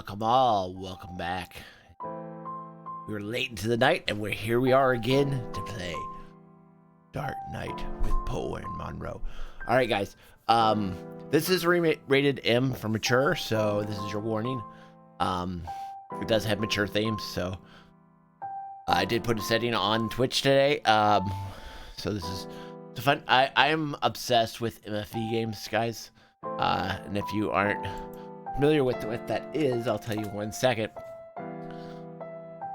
Hello, welcome back. We were late into the night, and here we are again to play Dark Knight with Poe and Monroe. All right, guys. This is rated M for mature, so this is your warning. It does have mature themes, so I did put a setting on Twitch today. So this is fun. I am obsessed with MFV games, guys. And if you aren't familiar with what that is, I'll tell you 1 second.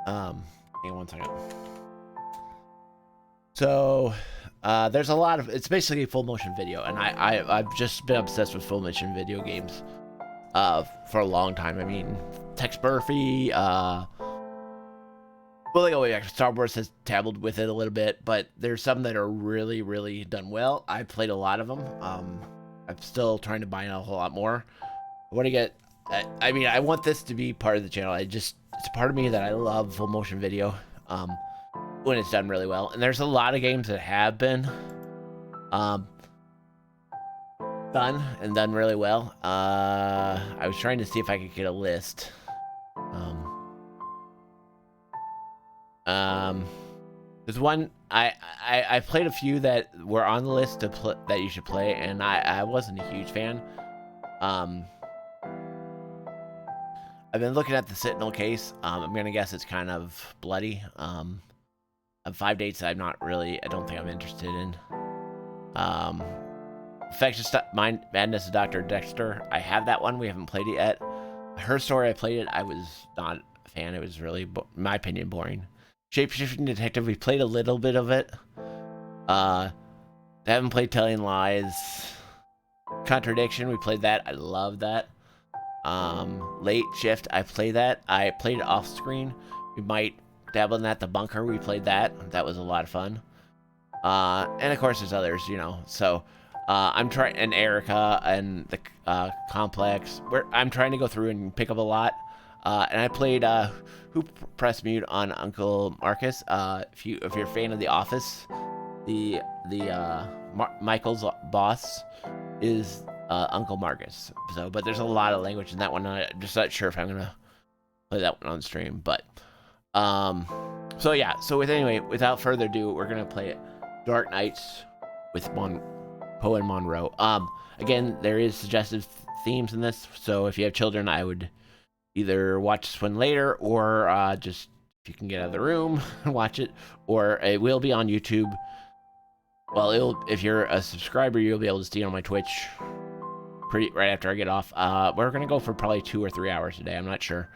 Hang on 1 second. So, there's a lot of, it's basically full motion video, and I've just been obsessed with full motion video games, for a long time. I mean, Tex Murphy, well, they go way back. Star Wars has dabbled with it a little bit, but there's some that are really, really done well. I played a lot of them. I'm still trying to buy a whole lot more. I want to get, I mean, I want this to be part of the channel. It's a part of me that I love full motion video, when it's done really well. And there's a lot of games that have been, done really well. I was trying to see if I could get a list. There's one, I played a few that were on the list that you should play, and I wasn't a huge fan. I've been looking at the Sentinel case. I'm gonna guess it's kind of bloody. 5 dates I don't think I'm interested in. Infectious Mind Madness of Dr. Dexter. I have that one. We haven't played it yet. Her Story, I played it. I was not a fan. It was really, in my opinion, boring. Shapeshifting Detective, we played a little bit of it. I haven't played Telling Lies. Contradiction, we played that. I love that. Late Shift, I played that. I played it off screen. We might dabble in that. The Bunker, we played that. That was a lot of fun. And of course there's others, you know. So, I'm trying, and Erica and the Complex. I'm trying to go through and pick up a lot. And I played Who Pressed Mute on Uncle Marcus. If you're a fan of The Office, Michael's boss is Uncle Marcus. So, but there's a lot of language in that one. I'm just not sure if I'm gonna play that one on stream. But so yeah. So without further ado, we're gonna play it. Dark Knights with Poe and Monroe. Again, there is suggestive themes in this. So if you have children, I would either watch this one later, or just if you can get out of the room and watch it, or it will be on YouTube. Well, if you're a subscriber, you'll be able to see it on my Twitch right after I get off. We're gonna go for probably 2 or 3 hours today. I'm not sure.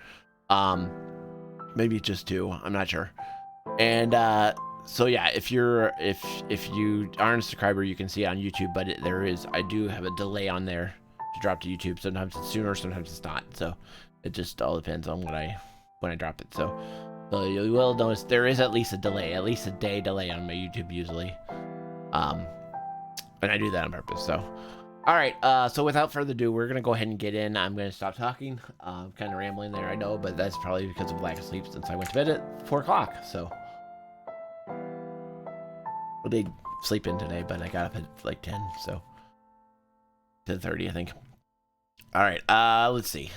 Maybe just 2. I'm not sure. And so yeah, if you aren't a subscriber, you can see it on YouTube. But I do have a delay on there to drop to YouTube. Sometimes it's sooner, sometimes it's not. So it just all depends on when I drop it. So you will notice there is at least a delay, at least a day delay on my YouTube usually. And I do that on purpose. So, all right. So without further ado, we're gonna go ahead and get in. I'm gonna stop talking. Kind of rambling there, I know, but that's probably because of lack of sleep since I went to bed at 4 o'clock. So, I did sleep in today, but I got up at like 10, so 10:30, I think. All right. Let's see.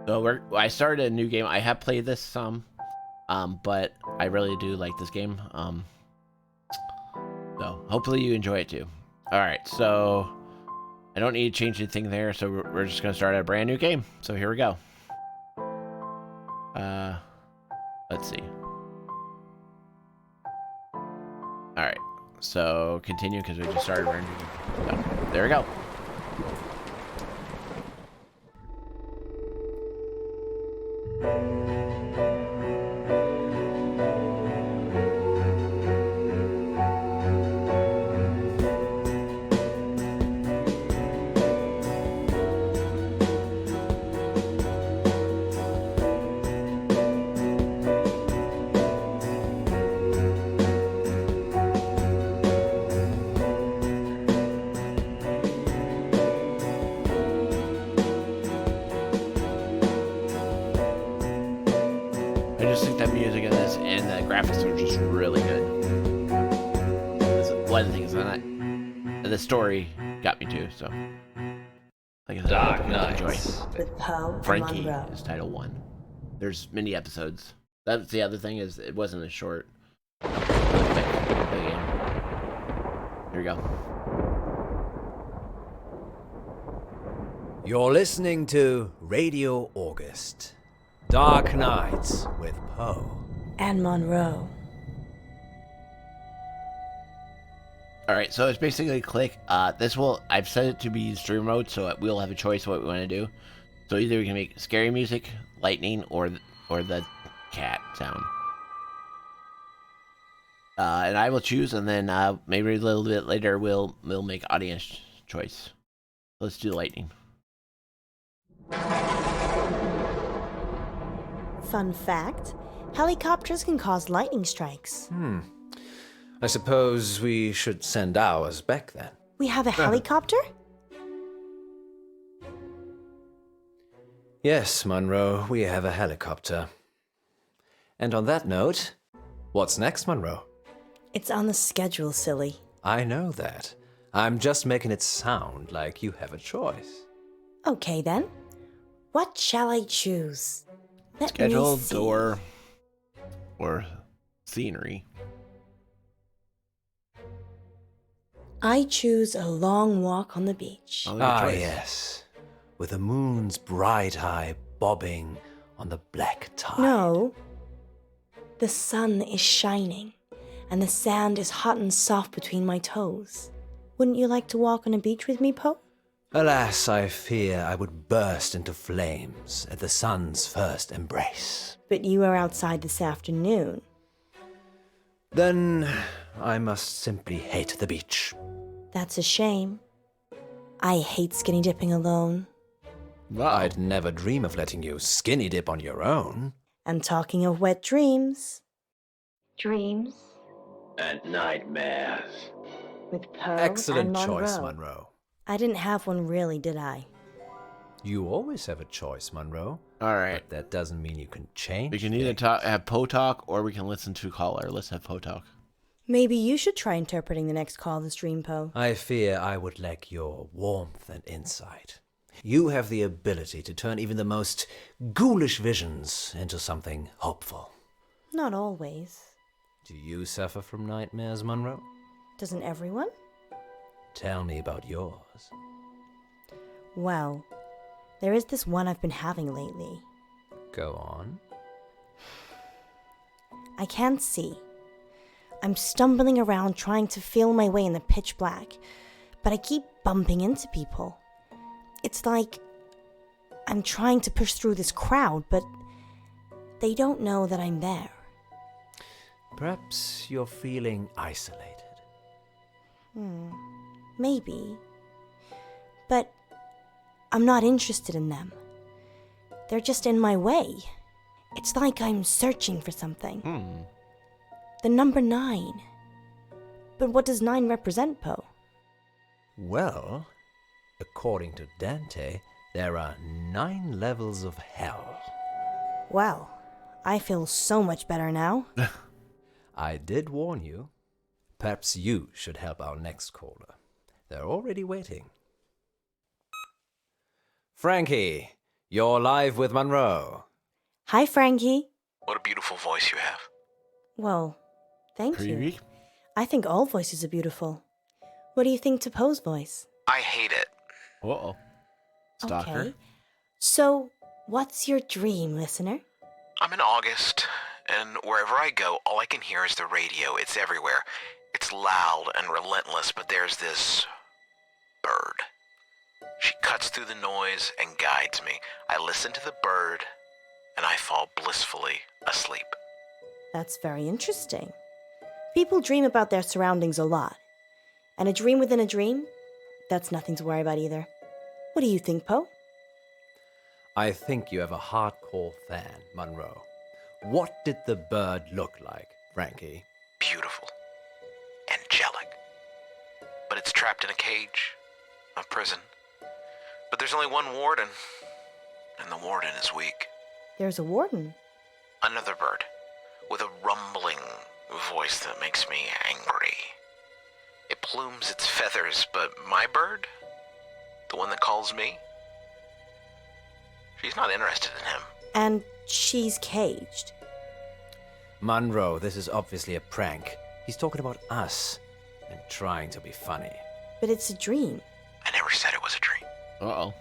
So I started a new game. I have played this some, but I really do like this game. So hopefully you enjoy it too. All right, so I don't need to change anything there, so we're just gonna start a brand new game. So here we go. Let's see. All right, so continue because we just started a brand new game. So there we go. graphics are just really good. That's one of the things, and the story got me too. So, like I said, I hope you guys enjoy. With Poe and Frankie Monroe. is title 1. There's many episodes. That's the other thing, is it wasn't a short. Here we go. You're listening to Radio August. Dark Nights with Poe. And Monroe. Alright, so it's basically click. I've set it to be stream mode, so we'll have a choice of what we want to do. So either we can make scary music, lightning, or the cat sound. And I will choose, and then maybe a little bit later we'll make audience choice. Let's do lightning. Fun fact, helicopters can cause lightning strikes. I suppose we should send ours back then. We have a helicopter? Yes, Monroe, we have a helicopter. And on that note, what's next, Monroe? It's on the schedule, silly. I know that. I'm just making it sound like you have a choice. Okay then. What shall I choose? Let me Scheduled see. or scenery. I choose a long walk on the beach. Oh, good choice. Yes. With the moon's bright eye bobbing on the black tide. No. The sun is shining, and the sand is hot and soft between my toes. Wouldn't you like to walk on a beach with me, Poe? Alas, I fear I would burst into flames at the sun's first embrace. But you are outside this afternoon. Then I must simply hate the beach. That's a shame. I hate skinny dipping alone. Wow. I'd never dream of letting you skinny dip on your own. And talking of wet dreams. Dreams And nightmares. with Poe Excellent and choice, Monroe. Monroe. I didn't have one really, did I? You always have a choice, Monroe. Alright. But that doesn't mean you can change. We can either have Poe talk, or we can listen to caller. Let's have Poe talk. Maybe you should try interpreting the next call of the stream, Poe. I fear I would lack your warmth and insight. You have the ability to turn even the most ghoulish visions into something hopeful. Not always. Do you suffer from nightmares, Monroe? Doesn't everyone? Tell me about yours. Well, there is this one I've been having lately. Go on. I can't see. I'm stumbling around trying to feel my way in the pitch black, but I keep bumping into people. It's like I'm trying to push through this crowd, but they don't know that I'm there. Perhaps you're feeling isolated. Maybe. But I'm not interested in them. They're just in my way. It's like I'm searching for something. The number 9. But what does 9 represent, Poe? Well, according to Dante, there are 9 levels of hell. Well, I feel so much better now. I did warn you. Perhaps you should help our next caller. They're already waiting. Frankie, you're live with Monroe. Hi, Frankie. What a beautiful voice you have. Well, thank you. Creepy. I think all voices are beautiful. What do you think to Poe's voice? I hate it. Uh-oh. Stalker. Okay. So, what's your dream, listener? I'm in August, and wherever I go, all I can hear is the radio. It's everywhere. It's loud and relentless, but there's this bird. She cuts through the noise and guides me. I listen to the bird, and I fall blissfully asleep. That's very interesting. People dream about their surroundings a lot. And a dream within a dream? That's nothing to worry about either. What do you think, Poe? I think you have a hardcore fan, Monroe. What did the bird look like, Frankie? Beautiful. Angelic. But it's trapped in a cage. A prison. But there's only one warden. And the warden is weak. There's a warden. Another bird. with a rumbling voice that makes me angry. It plumes its feathers, but my bird, the one that calls me, she's not interested in him. And she's caged. Monroe, this is obviously a prank. He's talking about us and trying to be funny. But it's a dream. I never said it was a dream. Uh-oh.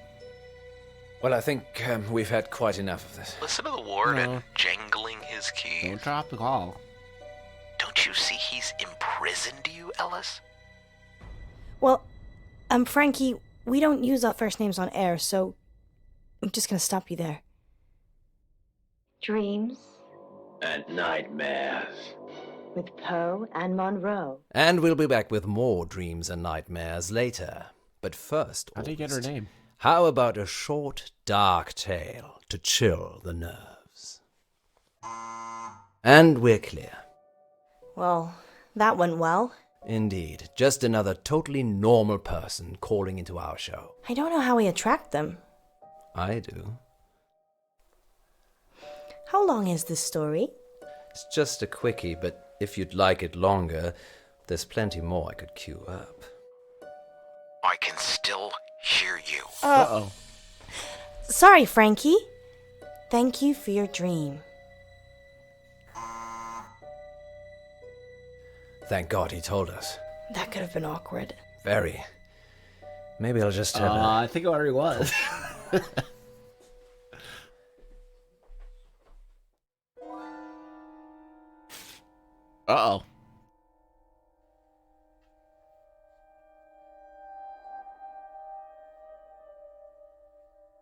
Well, I think we've had quite enough of this. Listen to the warden jangling his keys. Don't drop the call. Don't you see he's imprisoned you, Ellis? Well, Frankie, we don't use our first names on air, so I'm just gonna stop you there. Dreams And nightmares. with Poe and Monroe. And we'll be back with more dreams and nightmares later. But first, How did you get her August, name? how about a short, dark tale to chill the nerves? And we're clear. Well, that went well. Indeed, just another totally normal person calling into our show. I don't know how we attract them. I do. How long is this story? It's just a quickie, but if you'd like it longer, there's plenty more I could queue up. I can still hear you. Uh-oh. Sorry, Frankie. Thank you for your dream. Thank God he told us. That could have been awkward. Very. Maybe I'll just have a... I think it already was. Uh-oh.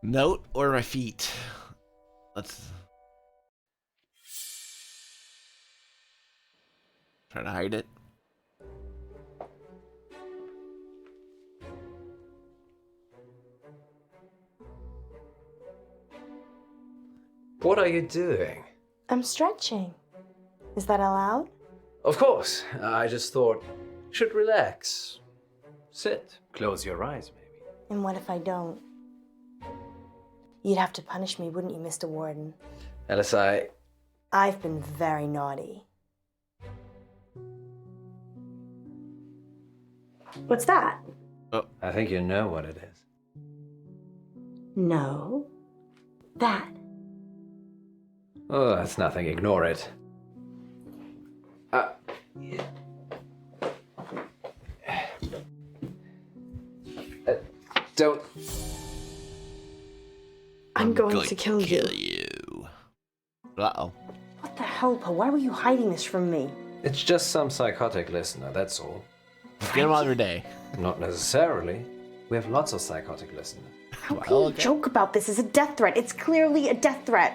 Note or my feet? Let's... Trying to hide it. What are you doing? I'm stretching. Is that allowed? Of course. I just thought, you should relax. Sit. Close your eyes, maybe. And what if I don't? You'd have to punish me, wouldn't you, Mr. Warden? Alice, I've been very naughty. What's that? I think you know what it is. No. That. Oh, that's nothing. Ignore it. Don't. I'm going to kill you. you. Uh-oh. What the hell, Poe? Why were you hiding this from me? It's just some psychotic listener, that's all. Get him out of your day. Not necessarily. We have lots of psychotic listeners. How can Well, you okay. joke about this as a death threat? It's clearly a death threat.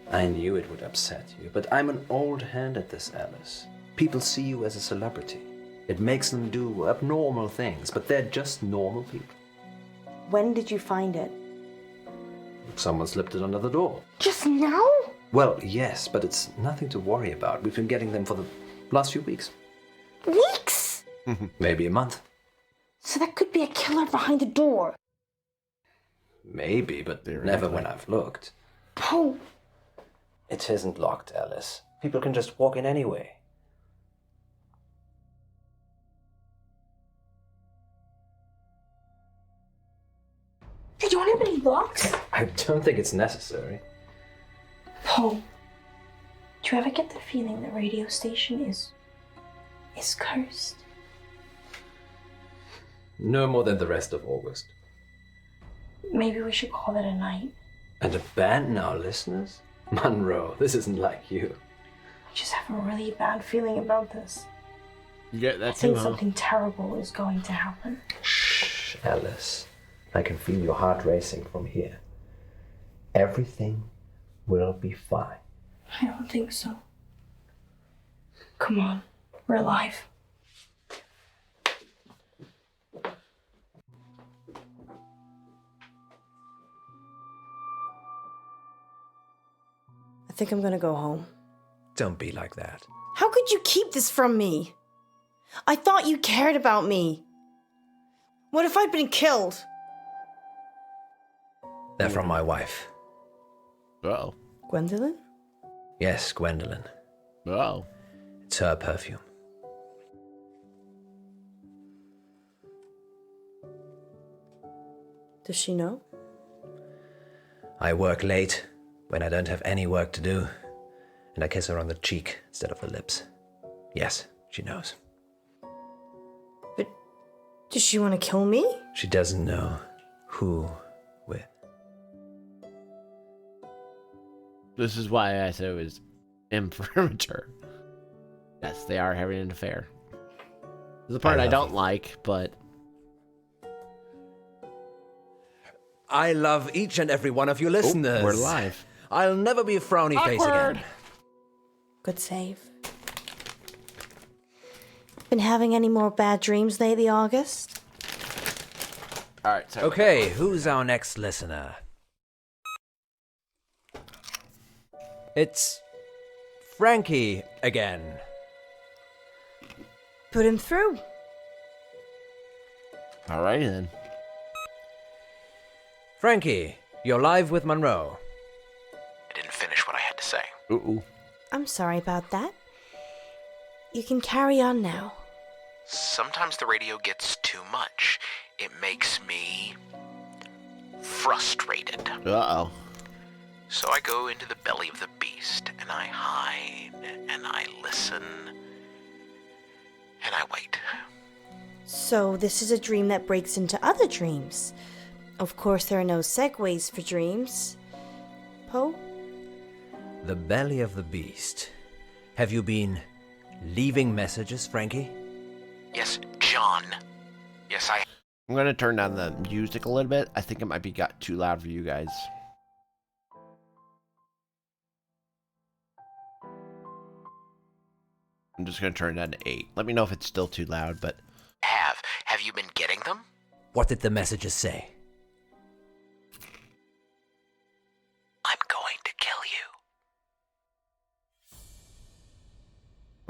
I knew it would upset you, but I'm an old hand at this, Alice. People see you as a celebrity. It makes them do abnormal things, but they're just normal people. When did you find it? Someone slipped it under the door. Just now? Well, yes, but it's nothing to worry about. We've been getting them for the last few weeks. Weeks? Maybe a month. So that could be a killer behind the door. Maybe, but never when I've looked. Poe, It isn't locked, Alice. People can just walk in anyway. did you want anybody locked? I don't think it's necessary. Poe, do you ever get the feeling the radio station is cursed? No more than the rest of August. Maybe we should call it a night. And abandon our listeners? Monroe, this isn't like you. I just have a really bad feeling about this. You get I that too, think huh? something terrible is going to happen. Shh, Alice. I can feel your heart racing from here. Everything will be fine. I don't think so. Come on, we're alive. I think I'm gonna go home. Don't be like that. How could you keep this from me? I thought you cared about me. What if I'd been killed? They're from my wife. Uh-oh. Gwendolyn? Yes, Gwendolyn. Oh. It's her perfume. Does she know? I work late when I don't have any work to do, and I kiss her on the cheek instead of the lips. Yes, she knows. But does she want to kill me? She doesn't know who with. This is why I said it was imprimatur. Yes, they are having an affair. The part I don't like, but... I love each and every one of you listeners. We're live. I'll never be a frowny face again. Good save. Been having any more bad dreams lately, August? Alright, so... Okay, who's our next listener? It's Frankie again. Put him through. Alrighty then. Frankie, you're live with Monroe. I didn't finish what I had to say. Ooh. I'm sorry about that. You can carry on now. Sometimes the radio gets too much. It makes me frustrated. Uh-oh. So I go into the belly of the beast, and I hide, and I listen, and I wait. So this is a dream that breaks into other dreams. Of course, there are no segues for dreams. Poe? The belly of the beast. Have you been leaving messages, Frankie? Yes, John. Yes, I'm gonna turn down the music a little bit. I think it might be got too loud for you guys. I'm just gonna turn it down to 8. Let me know if it's still too loud, but... have. Have you been getting them? What did the messages say? I'm going to kill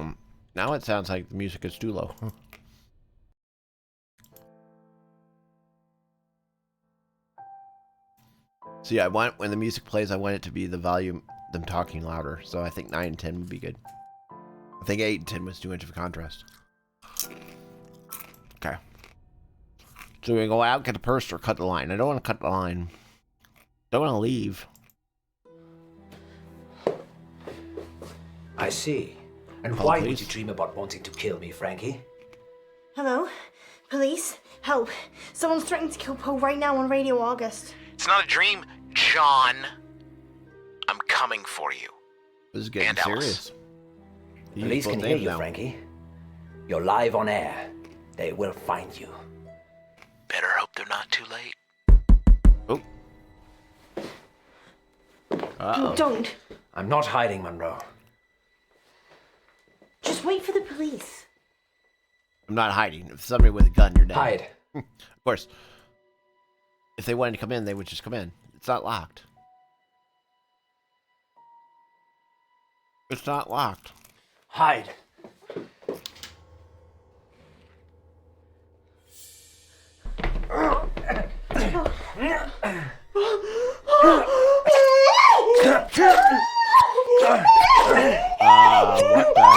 you. Now it sounds like the music is too low. See, when the music plays, I want it to be the volume, them talking louder. So I think 9 and 10 would be good. I think 8 and 10 was too much of a contrast. Okay. So we go out, get the purse, or cut the line. I don't want to cut the line. Don't want to leave. I see. And Call why police. would you dream about wanting to kill me, Frankie? Hello? Police? Help. Someone's threatening to kill Poe right now on Radio August. It's not a dream, John. I'm coming for you. This is getting And Alice. serious. You Police both can hear names you, now. Frankie. You're live on air. They will find you. Better hope they're not too late. Oh. Uh-oh. Don't. I'm not hiding, Monroe. Just wait for the police. I'm not hiding. If somebody with a gun, you're dead. Hide. Of course. If they wanted to come in, they would just come in. It's not locked. It's not locked. Hide. What the?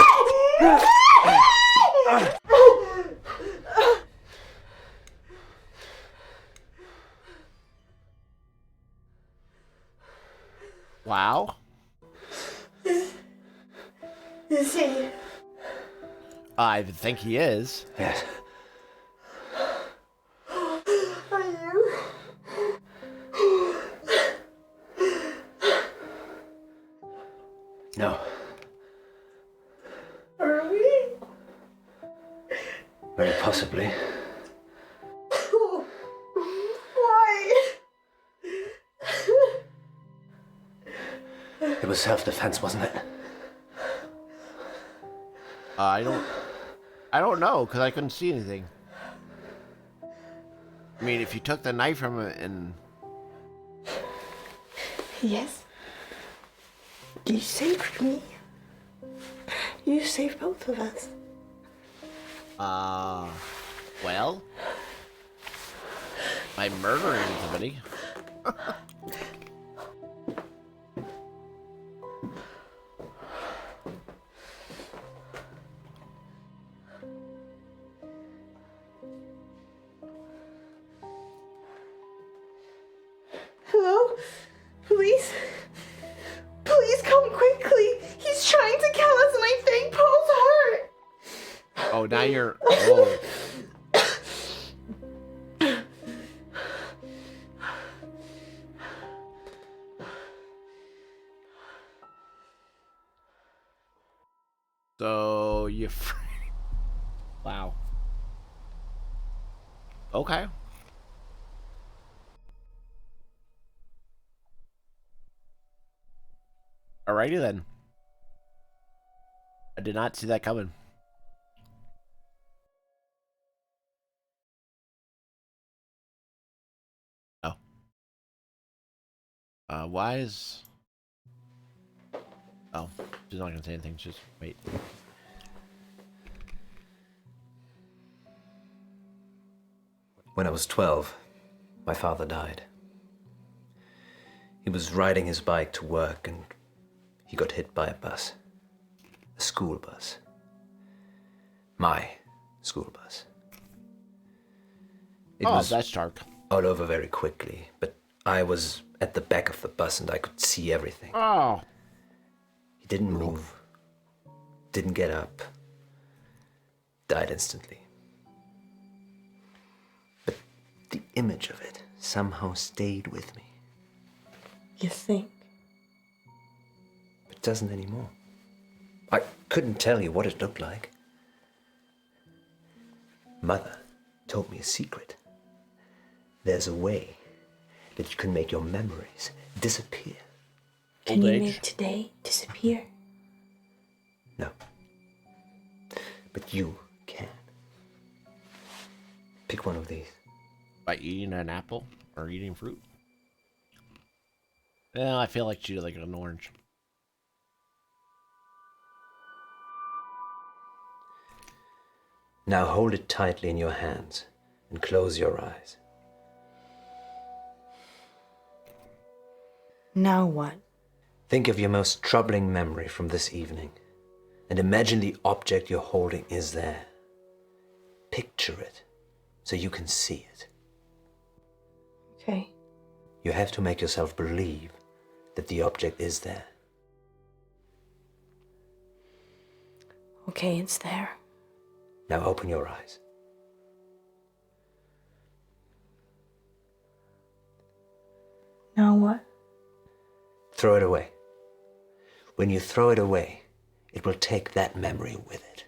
Wow. Is he? I think he is. Yes. Are you? No. Are we? Very possibly. Why? It was self-defense, wasn't it? I don't know, because I couldn't see anything. I mean, if you took the knife from it and... Yes. You saved me. You saved both of us. Well? By murdering somebody. now you're. Whoa. So you. Wow. Okay. Alrighty then. I did not see that coming. Oh. Why is... Oh, she's not gonna say anything, just wait. When I was 12, my father died. He was riding his bike to work and he got hit by a bus. A school bus. My school bus. It was that's dark. all over very quickly, but I was at the back of the bus and I could see everything. Oh. He didn't move, didn't get up, died instantly. But the image of it somehow stayed with me. You think? It doesn't anymore. I couldn't tell you what it looked like. Mother told me a secret. There's a way that you can make your memories disappear. Can Old you age? make today disappear? No. But you can. Pick one of these. By eating an apple or eating fruit? Yeah, I feel like she'd like an orange. Now hold it tightly in your hands and close your eyes. Now what? Think of your most troubling memory from this evening and imagine the object you're holding is there. Picture it so you can see it. Okay. You have to make yourself believe that the object is there. Okay, it's there. Now open your eyes. Now what? Throw it away. When you throw it away, it will take that memory with it.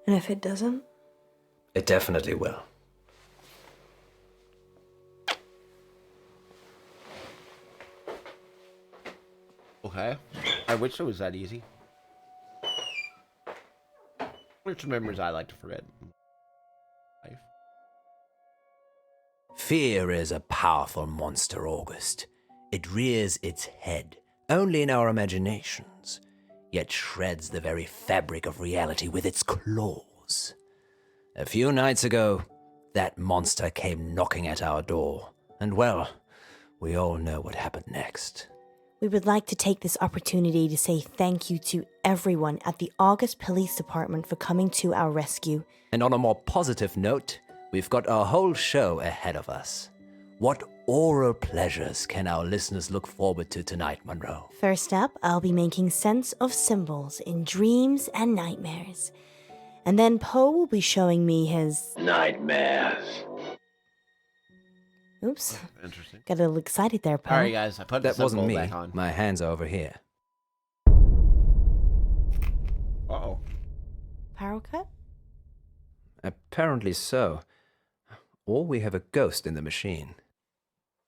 And if it doesn't? It definitely will. Okay. I wish it was that easy. Which memories I like to forget. Life. Fear is a powerful monster, August. It rears its head only in our imaginations, yet shreds the very fabric of reality with its claws. A few nights ago, that monster came knocking at our door, and well, we all know what happened next. We would like to take this opportunity to say thank you to everyone at the August Police Department for coming to our rescue. And on a more positive note, we've got a whole show ahead of us. What oral pleasures can our listeners look forward to tonight, Monroe? First up, I'll be making sense of symbols in dreams and nightmares. And then Poe will be showing me his... Nightmares. Oops. Interesting. Got a little excited there, Poe. Alright, guys, I put That the wasn't symbol me. back on. My hands are over here. Uh-oh. Power cut? Apparently so. Or we have a ghost in the machine.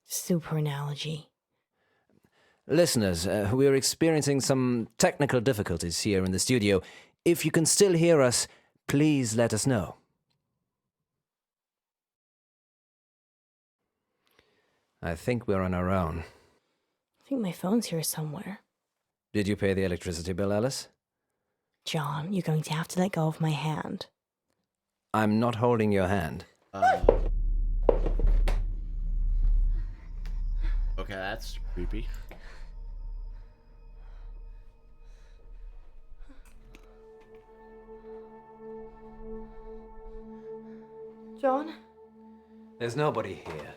Super analogy. Listeners, we're experiencing some technical difficulties here in the studio. If you can still hear us, please let us know. I think we're on our own. I think my phone's here somewhere. Did you pay the electricity bill, Alice? John, you're going to have to let go of my hand. I'm not holding your hand. Okay, that's creepy. John? There's nobody here.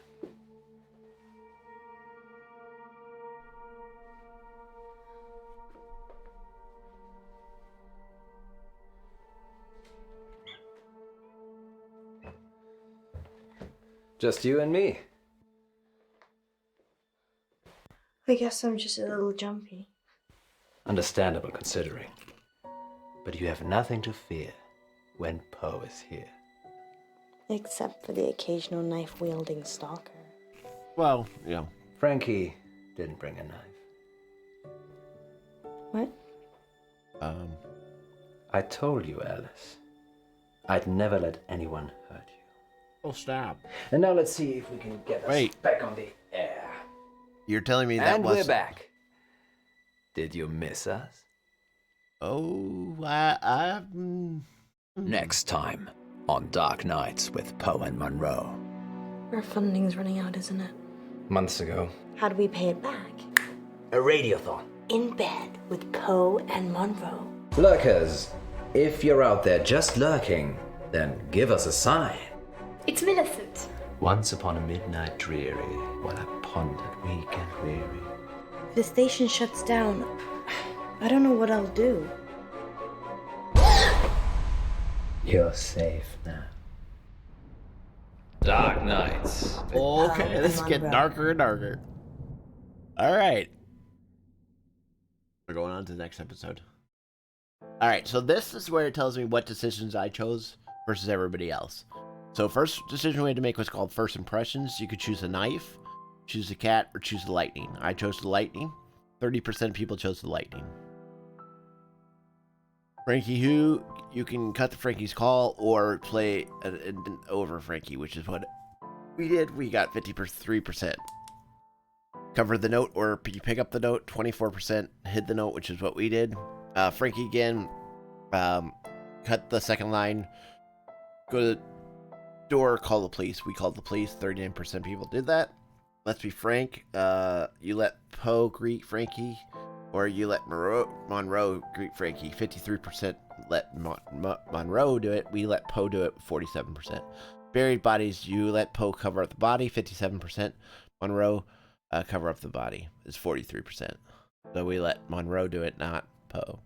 Just you and me. I guess I'm just a little jumpy. Understandable considering. But you have nothing to fear when Poe is here. Except for the occasional knife-wielding stalker. Well, Frankie didn't bring a knife. What? I told you, Alice. I'd never let anyone hurt you. Oh, stop. And now let's see if we can get us back on the air. You're telling me that And was... we're back. Did you miss us? Oh, Next time on Dark Nights with Poe and Monroe. Our funding's running out, isn't it? Months ago. How do we pay it back? A radiothon. In bed with Poe and Monroe. Lurkers, if you're out there just lurking, then give us a sign. It's Millicent. Once upon a midnight dreary, while I pondered weak and weary. If the station shuts down, I don't know what I'll do. You're safe now. Dark Nights. Okay, this is getting darker and darker. All right. We're going on to the next episode. All right, so this is where it tells me what decisions I chose versus everybody else. So first decision we had to make was called First Impressions. You could choose a knife, choose a cat, or choose the lightning. I chose the lightning. 30% of people chose the lightning. Frankie Who, you can cut the Frankie's call or play over Frankie, which is what we did. We got 53%. Cover the note or you pick up the note, 24%. Hid the note, which is what we did. Frankie again, cut the second line, go to the door, call the police. We called the police. 39% people did that. Let's be frank. You let Poe greet Frankie, or you let Monroe greet Frankie. 53% let Monroe do it. We let Poe do it. 47%. Buried bodies. You let Poe cover up the body. 57%. Monroe cover up the body is 43%. So we let Monroe do it, not Poe.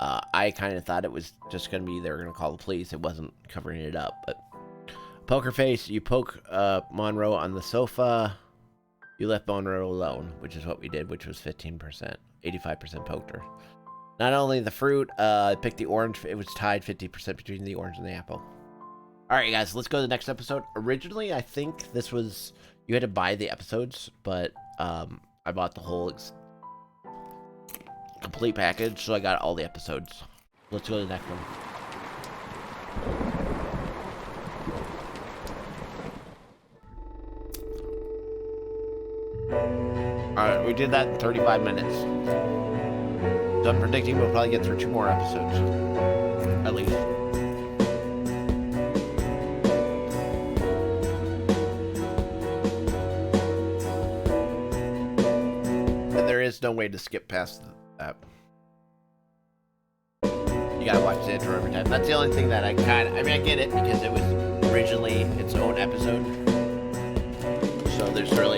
I kind of thought it was just going to be they were going to call the police. It wasn't covering it up, but poker face. You poke Monroe on the sofa. You left Monroe alone, which is what we did, which was 15%. 85% poked her. Not only the fruit, picked the orange. It was tied 50% between the orange and the apple. All right, guys, let's go to the next episode. Originally, I think this was, you had to buy the episodes, but I bought the whole complete package, so I got all the episodes. Let's go to the next one. Alright, we did that in 35 minutes. So I'm predicting we'll probably get through 2 more episodes. At least. And there is no way to skip past that. You gotta watch the intro every time. That's the only thing that I get it because it was originally its own episode. So there's no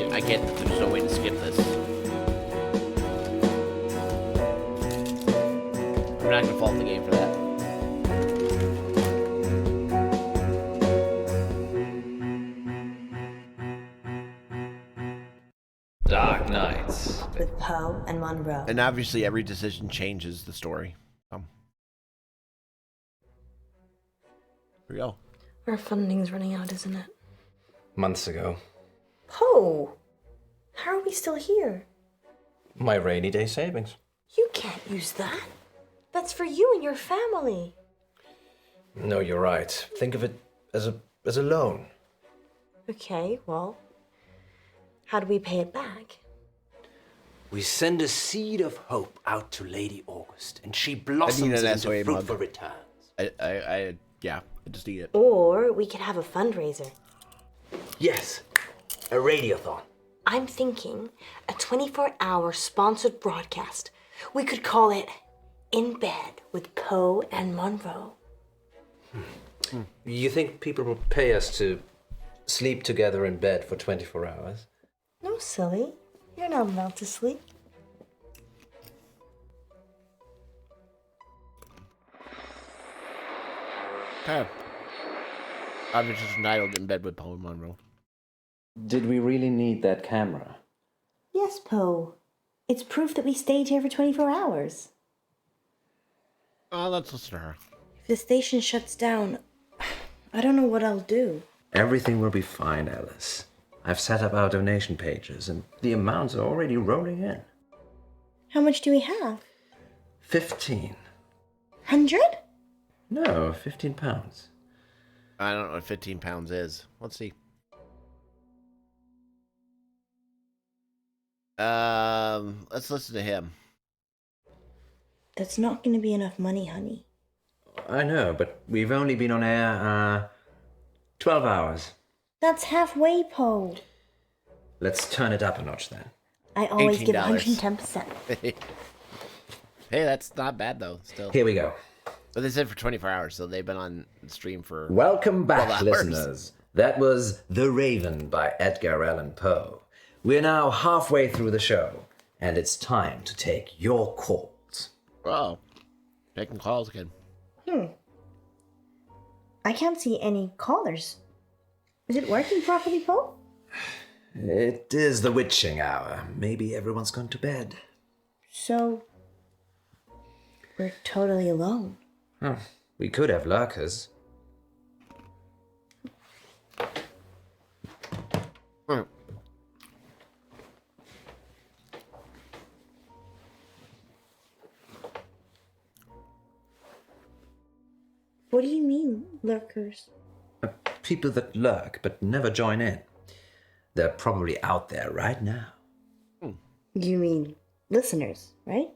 way to skip this. I'm not gonna fault the game for that. Dark Nights. With Poe and Monroe. And obviously every decision changes the story. Here we go. Our funding's running out, isn't it? Months ago. Poe! How are we still here? My rainy day savings. You can't use that. That's for you and your family. No, you're right. Think of it as a loan. Okay, well, how do we pay it back? We send a seed of hope out to Lady August, and she blossoms into SOA fruitful mug. returns. I just need it. Or we could have a fundraiser. Yes, a radiothon. I'm thinking a 24-hour sponsored broadcast. We could call it In Bed with Poe and Monroe. You think people will pay us to sleep together in bed for 24 hours? No, silly. You're not allowed to sleep. Okay. I was just entitled In Bed with Poe and Monroe. Did we really need that camera? Yes, Poe. It's proof that we stayed here for 24 hours. Let's listen to her. If the station shuts down, I don't know what I'll do. Everything will be fine, Alice. I've set up our donation pages, and the amounts are already rolling in. How much do we have? 15. 100? No, 15 pounds. I don't know what 15 pounds is. Let's see. Let's listen to him. That's not going to be enough money, honey. I know, but we've only been on air, 12 hours. That's halfway, Poe. Let's turn it up a notch then. I always give $18. 110%. Hey, that's not bad though, still. Here we go. But they said for 24 hours, so they've been on stream for... Welcome back, 12 hours. listeners. That was The Raven by Edgar Allan Poe. We're now halfway through the show, and it's time to take your calls. Oh, taking calls again. I can't see any callers. Is it working properly, Poe? It is the witching hour. Maybe everyone's gone to bed. So, we're totally alone. Oh, we could have lurkers. What do you mean, lurkers? People that lurk but never join in. They're probably out there right now. You mean listeners, right?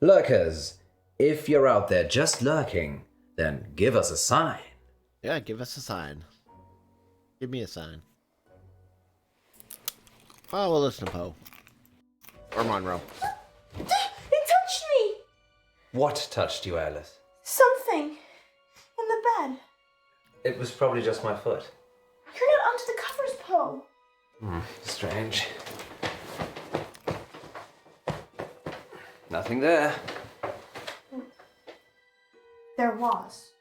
Lurkers, if you're out there just lurking, then give us a sign. Yeah, give us a sign. Give me a sign. Oh, we'll listen to Poe. Or Monroe. It touched me! What touched you, Alice? Something. In the bed. It was probably just my foot. You're not under the covers, Poe. Strange. Nothing there. There was.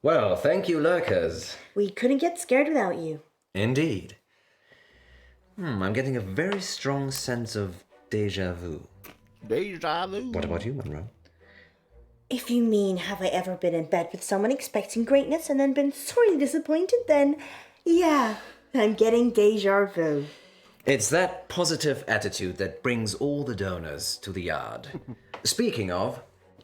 Well, thank you, lurkers. We couldn't get scared without you. Indeed. I'm getting a very strong sense of déjà vu. Deja vu. What about you, Monroe? If you mean, have I ever been in bed with someone expecting greatness and then been sorely disappointed, then yeah, I'm getting deja vu. It's that positive attitude that brings all the donors to the yard. Speaking of,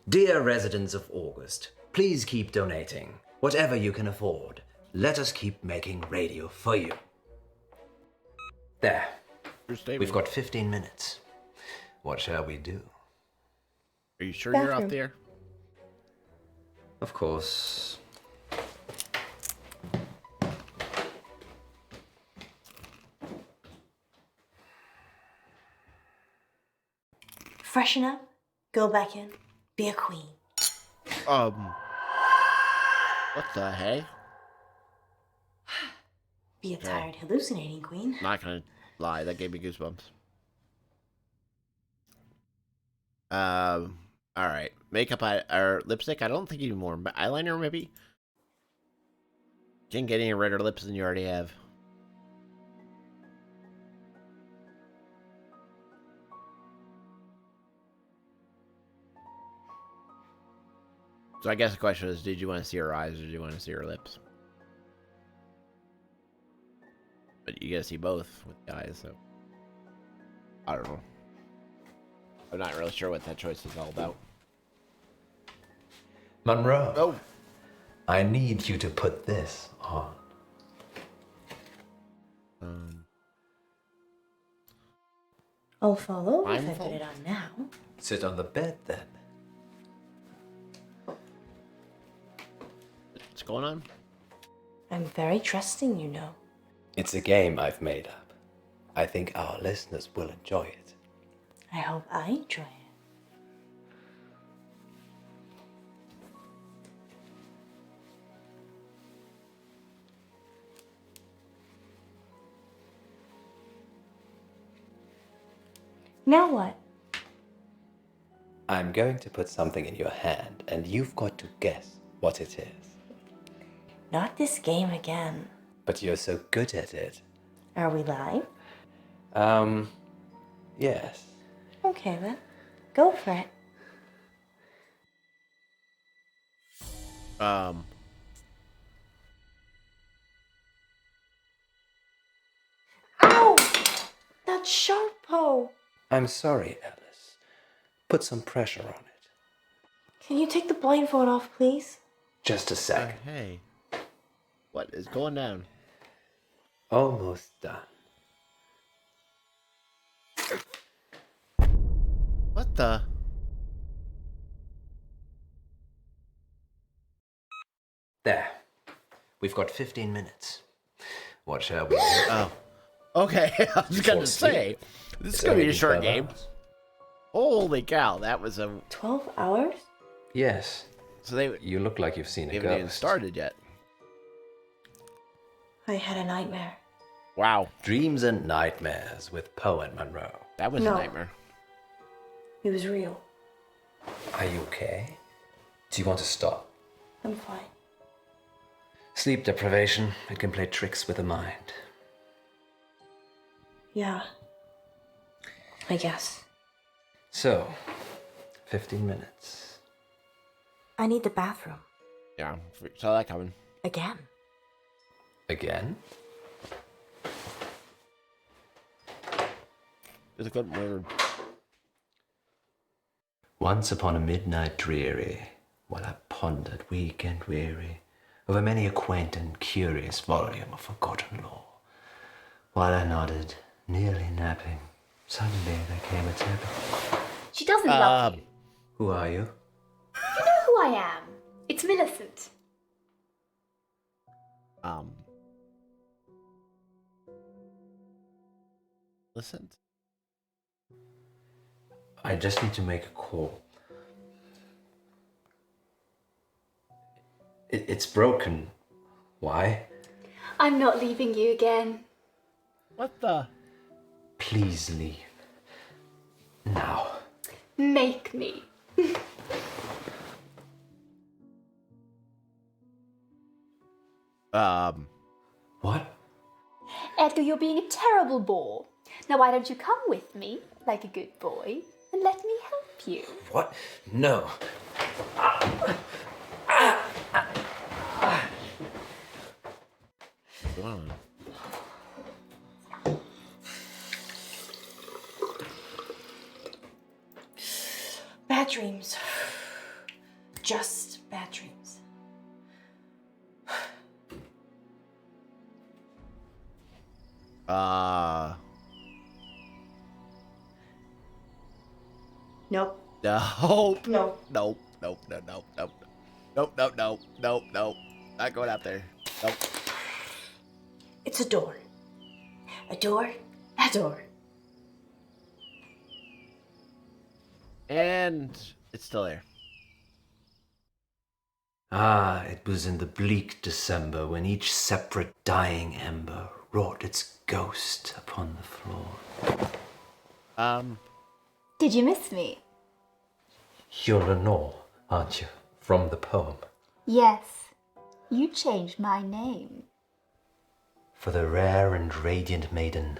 dear residents of August, please keep donating. Whatever you can afford. Let us keep making radio for you. There. We've got 15 minutes. What shall we do? Are you sure you're Bathroom. out there? Of course. Freshen up, go back in, be a queen. What the hey? Be a tired, hallucinating queen. Not gonna lie, that gave me goosebumps. Alright. Makeup or lipstick? I don't think you need more. Eyeliner, maybe? Can't get any redder lips than you already have. So I guess the question is, did you want to see her eyes or did you want to see her lips? But you gotta see both with the eyes, so... I don't know. I'm not really sure what that choice is all about. Monroe. Oh! I need you to put this on. I'll follow if I Blindfold? put it on now. Sit on the bed then. What's going on? I'm very trusting, you know. It's a game I've made up. I think our listeners will enjoy it. I hope I enjoy it. Now what? I'm going to put something in your hand, and you've got to guess what it is. Not this game again. But you're so good at it. Are we live? Yes. Okay then. Go for it. Ow! That's sharp, Poe. I'm sorry, Alice. Put some pressure on it. Can you take the blindfold off, please? Just a sec. Hey. What is going down? Almost done. What the? There. We've got 15 minutes. What shall we do? Oh. Okay, I was gonna say. This is gonna be a short game. Holy cow, that was a... 12 hours? Yes. So they You look like you've seen a haven't even ghost. started yet. I had a nightmare. Wow, Dreams and Nightmares with Poe and Monroe. that was No. a nightmare. It was real. Are you okay? Do you want to stop? I'm fine. Sleep deprivation, it can play tricks with the mind. Yeah. I guess. So, 15 minutes. I need the bathroom. Yeah, saw that coming. Again. Again? It's a good word. Once upon a midnight dreary, while I pondered weak and weary over many a quaint and curious volume of forgotten lore, while I nodded, nearly napping, suddenly there came a tapping. She doesn't love you. Who are you? You know who I am. It's Millicent. Listen. I just need to make a call. It's broken. Why? I'm not leaving you again. What the? Please leave. Now. Make me. What? Edgar, you're being a terrible bore. Now why don't you come with me, like a good boy, and let me help you? What? No. Go on. Bad dreams. Just bad dreams. Nope. Nope. No. Nope. Nope. No. Nope. Nope. Nope. Nope. Nope. Nope. Nope. Not going out there. Nope. It's a door. A door. A door. And it's still there. Ah, it was in the bleak December when each separate dying ember wrought its ghost upon the floor. Did you miss me? You're Lenore, aren't you? From the poem. Yes. You changed my name. For the rare and radiant maiden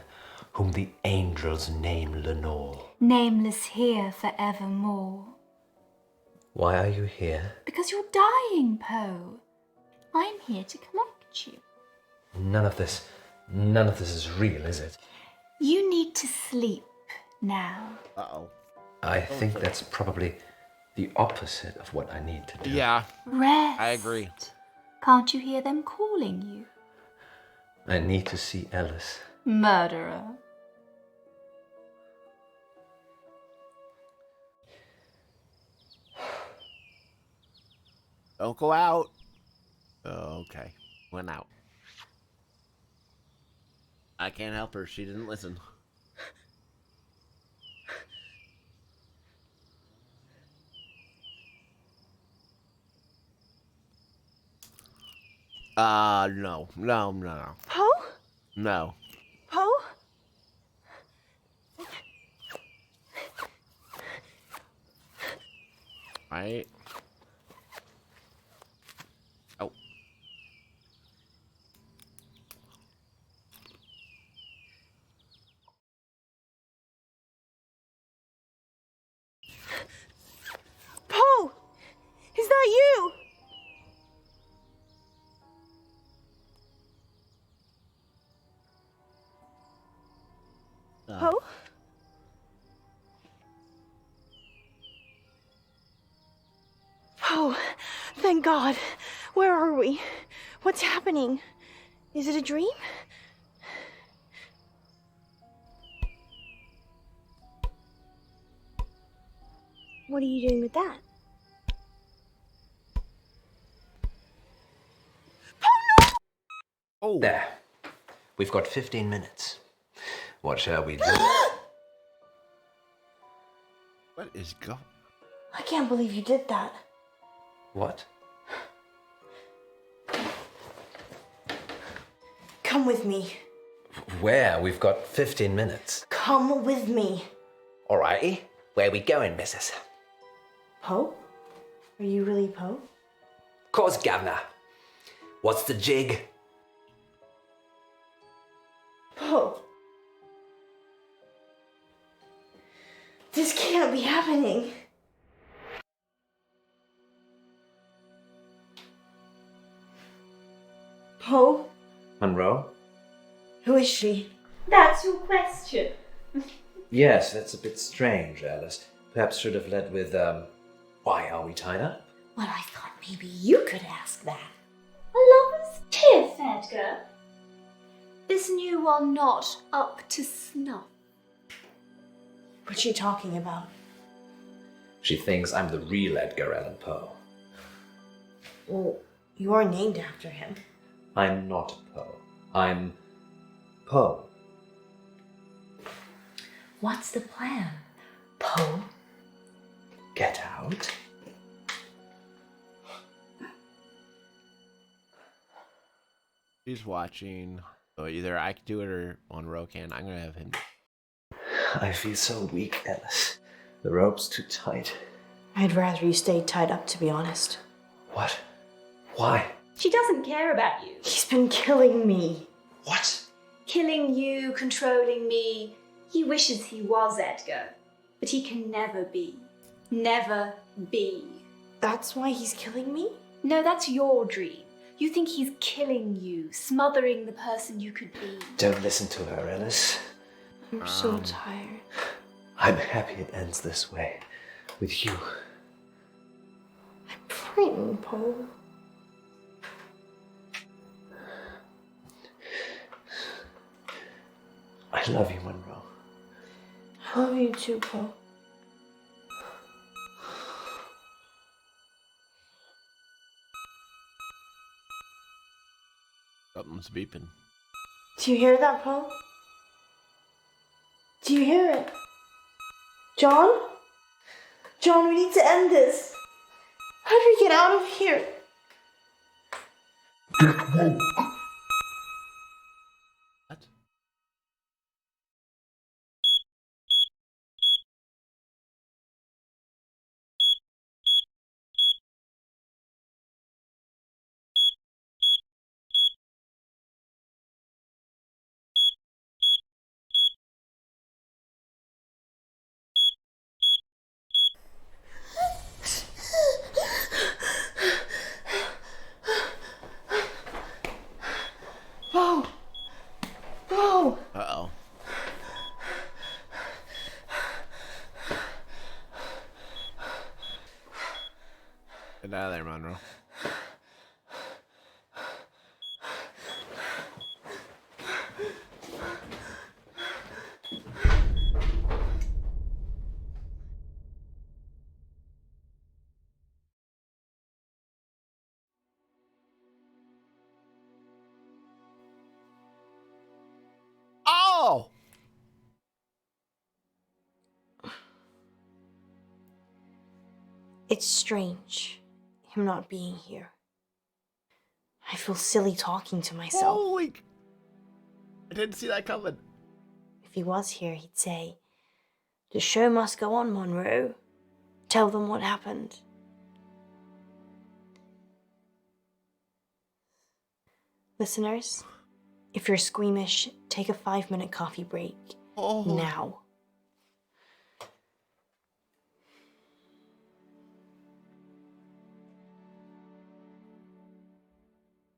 whom the angels name Lenore. Nameless here forevermore. Why are you here? Because you're dying, Poe. I'm here to collect you. None of this is real, is it? You need to sleep now. Uh-oh. I think that's probably the opposite of what I need to do. Yeah, Rest. I agree. Can't you hear them calling you? I need to see Alice. Murderer. Don't go out. Okay. Went out. I can't help her. She didn't listen. No. No. Poe? No. Poe? Right. Oh. Poe! Is that you? Poe? Poe, thank God. Where are we? What's happening? Is it a dream? What are you doing with that? Oh. There. We've got 15 minutes. What shall we do? What is going? I can't believe you did that. What? Come with me. Where? We've got 15 minutes. Come with me. Alrighty. Where we going, missus? Poe? Are you really Poe? Course, governor. What's the jig? Poe. This can't be happening. Poe? Monroe? Who is she? That's your question. Yes, that's a bit strange, Alice. Perhaps should have led with, why are we tied up? Well, I thought maybe you could ask that. A lover's tiff, Edgar. This new one not up to snuff. What's she talking about? She thinks I'm the real Edgar Allan Poe. Well, you are named after him. I'm not Poe. I'm Poe. What's the plan, Poe? Get out. He's watching. So either I can do it or Monroe can. I'm gonna have him. I feel so weak, Alice. The rope's too tight. I'd rather you stayed tied up, to be honest. What? Why? She doesn't care about you. He's been killing me. What? Killing you, controlling me. He wishes he was Edgar, but he can never be. Never be. That's why he's killing me? No, that's your dream. You think he's killing you, smothering the person you could be. Don't listen to her, Alice. I'm so tired. I'm happy it ends this way. With you. I'm frightened, Poe. I love you, Monroe. I love you too, Poe. Something's beeping. Do you hear that, Poe? Do you hear it? John? John, we need to end this. How do we get out of here? What? Poe! Poe! Uh-oh. Get out of there, Monroe. Oh! It's strange, him not being here. I feel silly talking to myself. Holy! I didn't see that coming. If he was here, he'd say, "The show must go on, Monroe. Tell them what happened." Listeners, if you're squeamish, take a 5-minute coffee break. Now.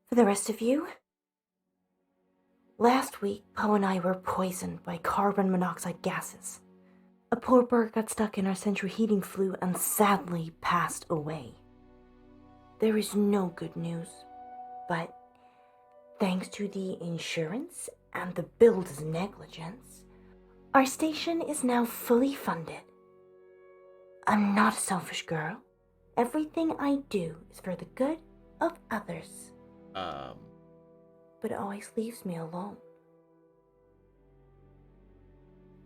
For the rest of you, last week, Poe and I were poisoned by carbon monoxide gases. A poor bird got stuck in our central heating flue and sadly passed away. There is no good news, but thanks to the insurance and the builder's negligence, our station is now fully funded. I'm not a selfish girl. Everything I do is for the good of others. But it always leaves me alone.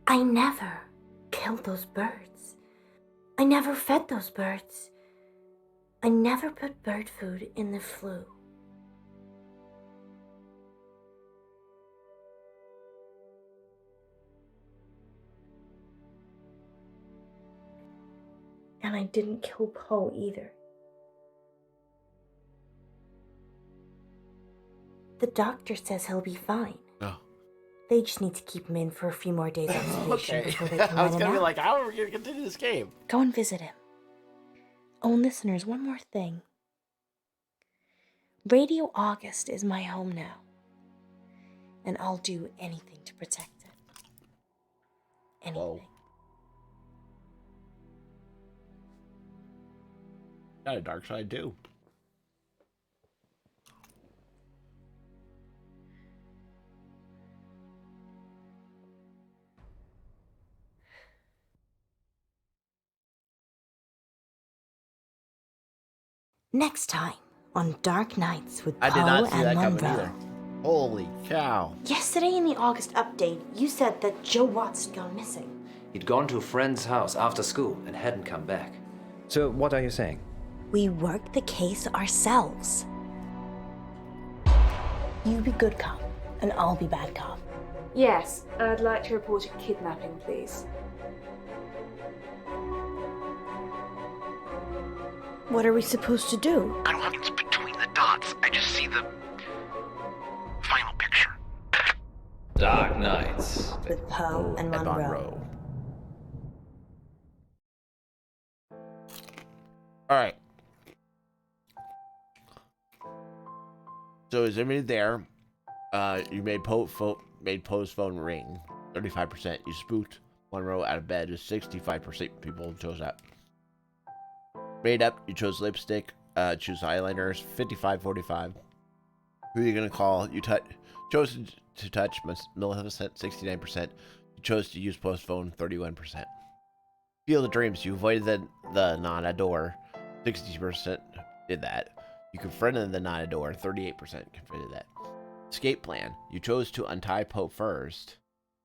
I never killed those birds. I never fed those birds. I never put bird food in the flue. And I didn't kill Poe either. The doctor says he'll be fine. Oh. They just need to keep him in for a few more days observation before they can I was let him gonna be out. like, how are we gonna continue this game? Go and visit him. Oh, and listeners, one more thing. Radio August is my home now. And I'll do anything to protect it. Anything. Whoa. Got a dark side too. Next time on Dark Nights with I Poe did not see and that coming Monroe. either. Holy cow. Yesterday in the August update, you said that Joe Watts had gone missing. He'd gone to a friend's house after school and hadn't come back. So what are you saying? We worked the case ourselves. You be good cop, and I'll be bad cop. Yes, I'd like to report a kidnapping, please. What are we supposed to do? I don't have things between the dots. I just see the final picture. Dark Nights. With Poe and Monroe. All right. So is everybody there? You made Poe's phone ring. 35%. You spooked Monroe out of bed. 65% people chose that. Made up. You chose lipstick. Choose eyeliners. 55-45. Who are you gonna call? You chose to touch Maleficent. 69%. You chose to use Poe's phone. 31%. Feel the dreams. You avoided the non-adore. 60% did that. You confronted the non-adore. 38% confronted that. Escape plan. You chose to untie Poe first.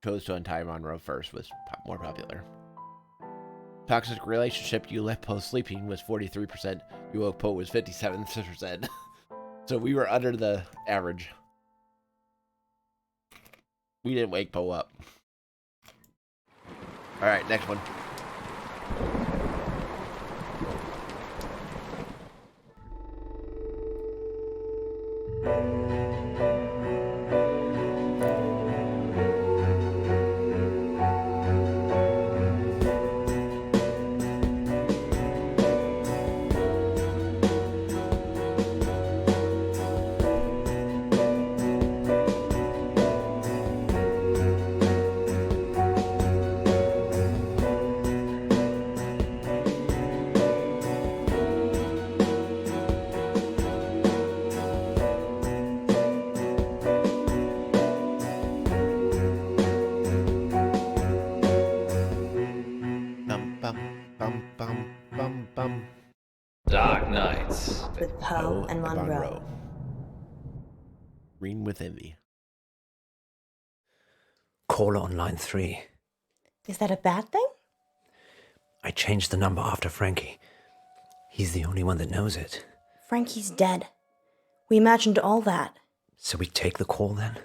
Chose to untie Monroe first was more popular. Toxic relationship. You left Poe sleeping was 43%. You woke Poe was 57%. So we were under the average. We didn't wake Poe up. All right, next one. Dark Nights. With Poe and Monroe. Green with envy. Caller on line 3. Is that a bad thing? I changed the number after Frankie. He's the only one that knows it. Frankie's dead. We imagined all that. So we take the call then?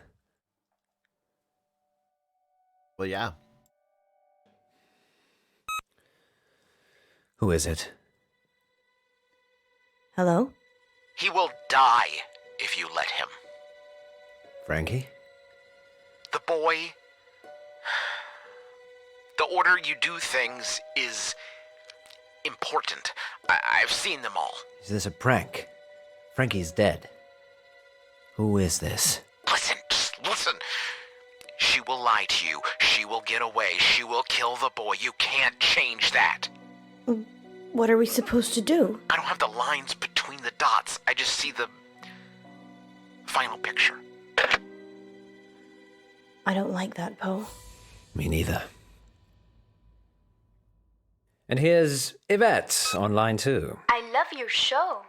Well, yeah. Who is it? Hello? He will die if you let him. Frankie? The boy. The order you do things is important. I've seen them all. Is this a prank? Frankie's dead. Who is this? Listen, just listen. She will lie to you. She will get away. She will kill the boy. You can't change that. What are we supposed to do? I don't have the lines between the dots. I just see the final picture. I don't like that, Poe. Me neither. And here's Yvette on line 2. I love your show.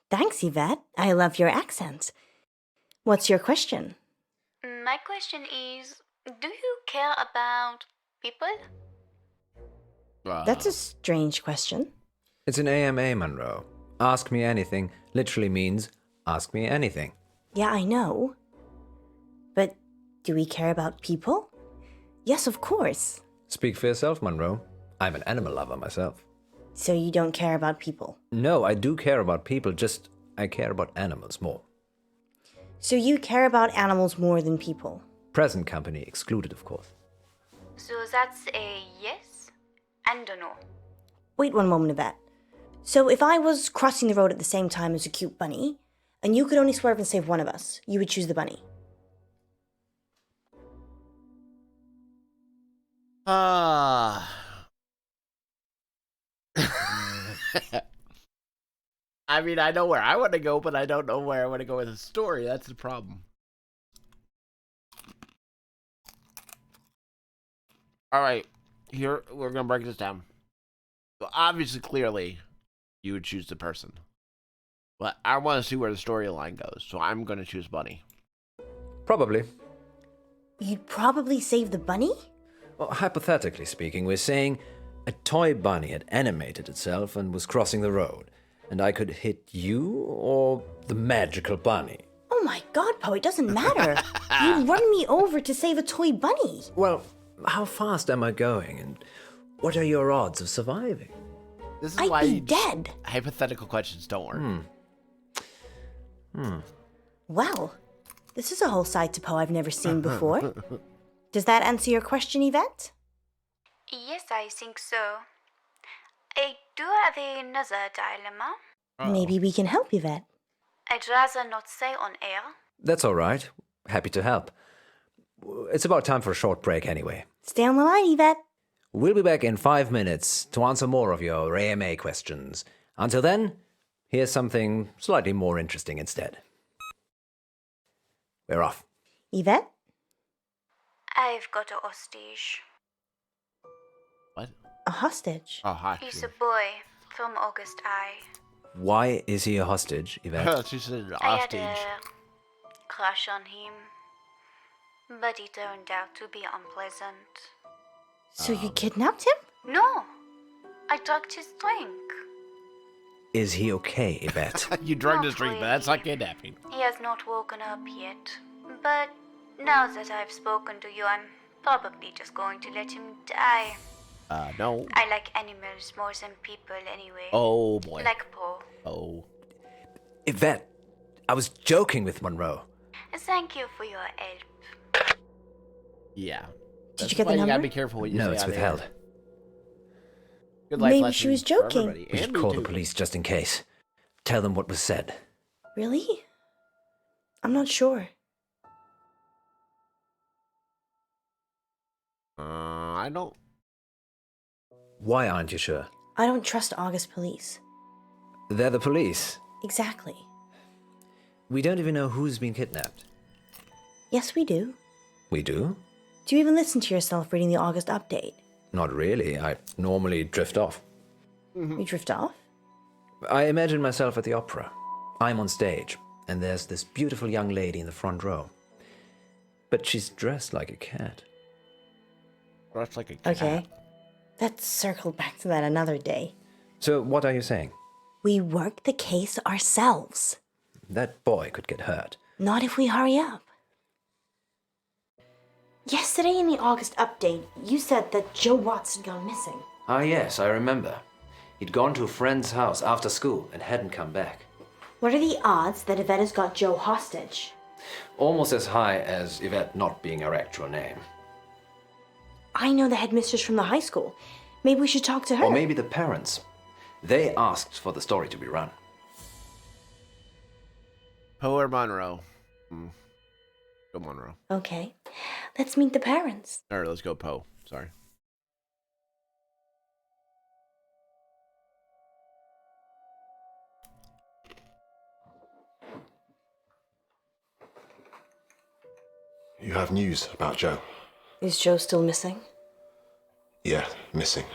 Thanks, Yvette. I love your accent. What's your question? My question is, do you care about people? That's a strange question. It's an AMA, Monroe. Ask me anything literally means ask me anything. Yeah, I know. But do we care about people? Yes, of course. Speak for yourself, Monroe. I'm an animal lover myself. So you don't care about people? No, I do care about people, just I care about animals more. So you care about animals more than people? Present company excluded, of course. So that's a yes and a no. Wait one moment, Yvette. So if I was crossing the road at the same time as a cute bunny, and you could only swerve and save one of us, you would choose the bunny? I mean, I know where I want to go, but I don't know where I want to go with the story. That's the problem. All right, here, we're going to break this down. So obviously, clearly, you would choose the person. But I want to see where the storyline goes, so I'm going to choose Bunny. Probably. You'd probably save the bunny? Well, hypothetically speaking, we're saying a toy bunny had animated itself and was crossing the road, and I could hit you or the magical bunny. Oh my god, Poe, it doesn't matter. You'd run me over to save a toy bunny. Well, how fast am I going, and what are your odds of surviving? This is I'd why be dead. Hypothetical questions don't work. Well, this is a whole side to Poe I've never seen before. Does that answer your question, Yvette? Yes, I think so. I do have another dilemma. Maybe we can help, Yvette. I'd rather not say on air. That's all right. Happy to help. It's about time for a short break anyway. Stay on the line, Yvette. We'll be back in 5 minutes to answer more of your AMA questions. Until then, here's something slightly more interesting instead. We're off. Yvette? I've got a hostage. What? A hostage? Oh, hi. He's a boy from August I. Why is he a hostage, Yvette? She said I had hostage. a crush on him, but he turned out to be unpleasant. So you kidnapped him? No, I drugged his drink. Is he okay, Yvette? You drugged his Not drink, but that's really. not kidnapping. He has not woken up yet, but now that I've spoken to you, I'm probably just going to let him die. No. I like animals more than people anyway. Oh, boy. Like Poe. Oh. Yvette, I was joking with Monroe. Thank you for your help. Yeah. Did you get the You gotta number? be careful what you No, say it's on air. withheld. Good life Maybe lesson she was for joking. everybody, We should and me call the too. police just in case. Tell them what was said. Really? I'm not sure. I don't. Why aren't you sure? I don't trust August police. They're the police. Exactly. We don't even know who's been kidnapped. Yes, we do. We do? Do you even listen to yourself reading the August update? Not really. I normally drift off. You drift off? I imagine myself at the opera. I'm on stage, and there's this beautiful young lady in the front row. But she's dressed like a cat. That's like a cat. Okay. Let's circle back to that another day. So, what are you saying? We work the case ourselves. That boy could get hurt. Not if we hurry up. Yesterday in the August update, you said that Joe Watts had gone missing. Ah, yes, I remember. He'd gone to a friend's house after school and hadn't come back. What are the odds that Yvette has got Joe hostage? Almost as high as Yvette not being her actual name. I know the headmistress from the high school. Maybe we should talk to her. Or maybe the parents. They asked for the story to be run. Poe or Monroe? Go Monroe. Okay. Let's meet the parents. Or let's go Poe. Sorry. You have news about Joe? Is Joe still missing? Yeah, missing.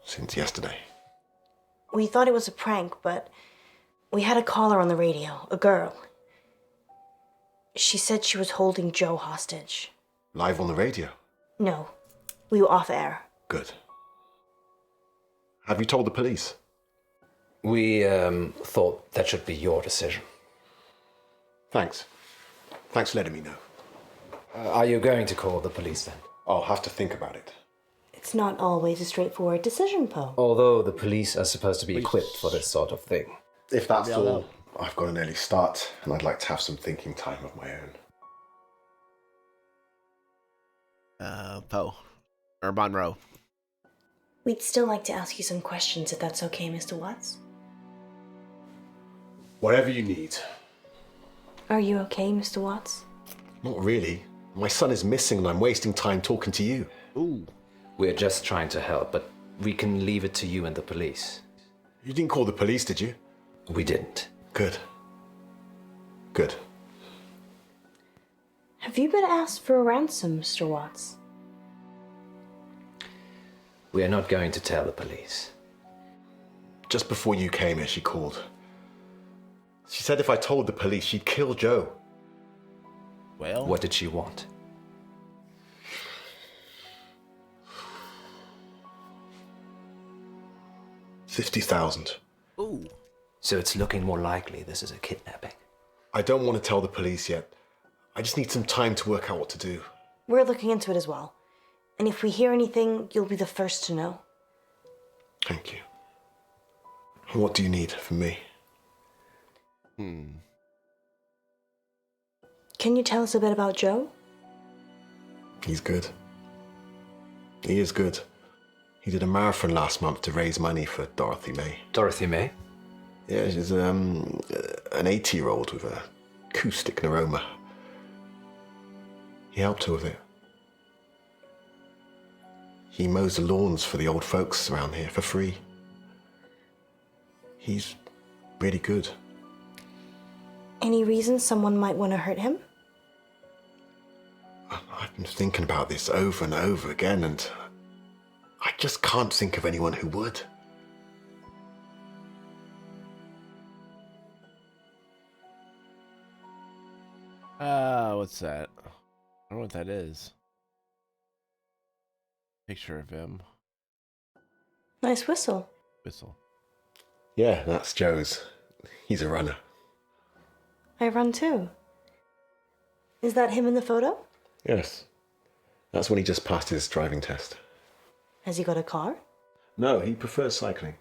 Since yesterday. We thought it was a prank, but we had a caller on the radio, a girl. She said she was holding Joe hostage. Live on the radio? No, we were off air. Good. Have you told the police? We thought that should be your decision. Thanks. Thanks for letting me know. Are you going to call the police then? I'll have to think about it. It's not always a straightforward decision, Poe. Although the police are supposed to be equipped for this sort of thing. If that's all, I've got an early start, and I'd like to have some thinking time of my own. Poe. Or Monroe. We'd still like to ask you some questions, if that's okay, Mr. Watts. Whatever you need. Are you okay, Mr. Watts? Not really. My son is missing and I'm wasting time talking to you. Ooh. We're just trying to help, but we can leave it to you and the police. You didn't call the police, did you? We didn't. Good. Good. Have you been asked for a ransom, Mr. Watts? We are not going to tell the police. Just before you came here, she called. She said if I told the police, she'd kill Joe. Well? What did she want? $50,000. Ooh. So it's looking more likely this is a kidnapping. I don't want to tell the police yet. I just need some time to work out what to do. We're looking into it as well. And if we hear anything, you'll be the first to know. Thank you. And what do you need from me? Can you tell us a bit about Joe? He's good. He is good. He did a marathon last month to raise money for Dorothy May. Dorothy May? Yeah, she's an 80-year-old with a acoustic neuroma. He helped her with it. He mows the lawns for the old folks around here for free. He's really good. Any reason someone might want to hurt him? I've been thinking about this over and over again, and I just can't think of anyone who would. What's that? I don't know what that is. Picture of him. Nice whistle. Whistle. Yeah, that's Joe's. He's a runner. I run too. Is that him in the photo? Yes. That's when he just passed his driving test. Has he got a car? No, he prefers cycling.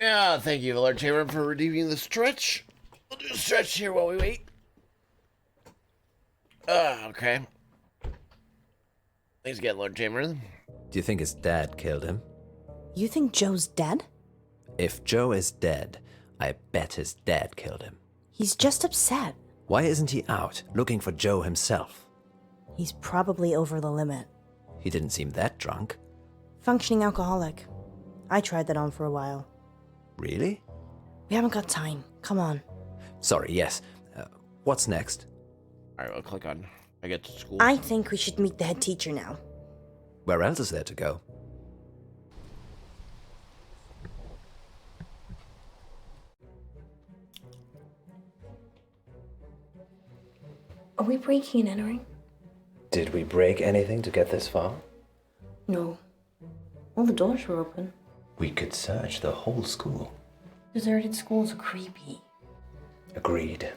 Yeah, thank you, Lord Chamberlain, for redeeming the stretch. We'll do a stretch here while we wait. Okay. Thanks again, Lord Chamberlain. Do you think his dad killed him? You think Joe's dead? If Joe is dead, I bet his dad killed him. He's just upset. Why isn't he out, looking for Joe himself? He's probably over the limit. He didn't seem that drunk. Functioning alcoholic. I tried that on for a while. Really? We haven't got time. Come on. Sorry, yes. What's next? Alright, I'll click on I get to school. I think we should meet the head teacher now. Where else is there to go? Are we breaking and entering? Did we break anything to get this far? No. All the doors were open. We could search the whole school. Deserted schools are creepy. Agreed.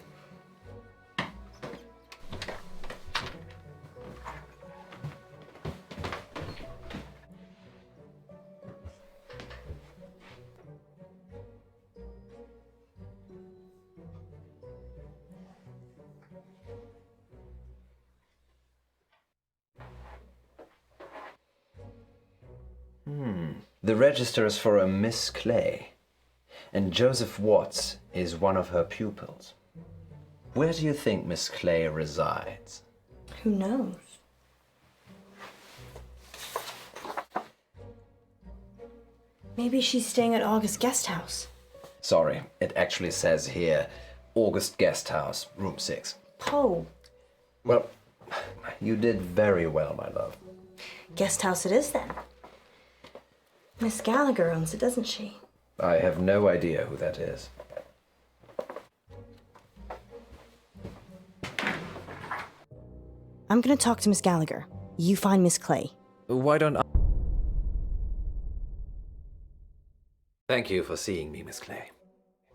The register is for a Miss Clay, and Joseph Watts is one of her pupils. Where do you think Miss Clay resides? Who knows? Maybe she's staying at August Guest House. Sorry, it actually says here, August Guest House, room 6. Poe. Well, you did very well, my love. Guest house it is then. Miss Gallagher owns it, doesn't she? I have no idea who that is. I'm gonna talk to Miss Gallagher. You find Miss Clay. Why don't I... Thank you for seeing me, Miss Clay.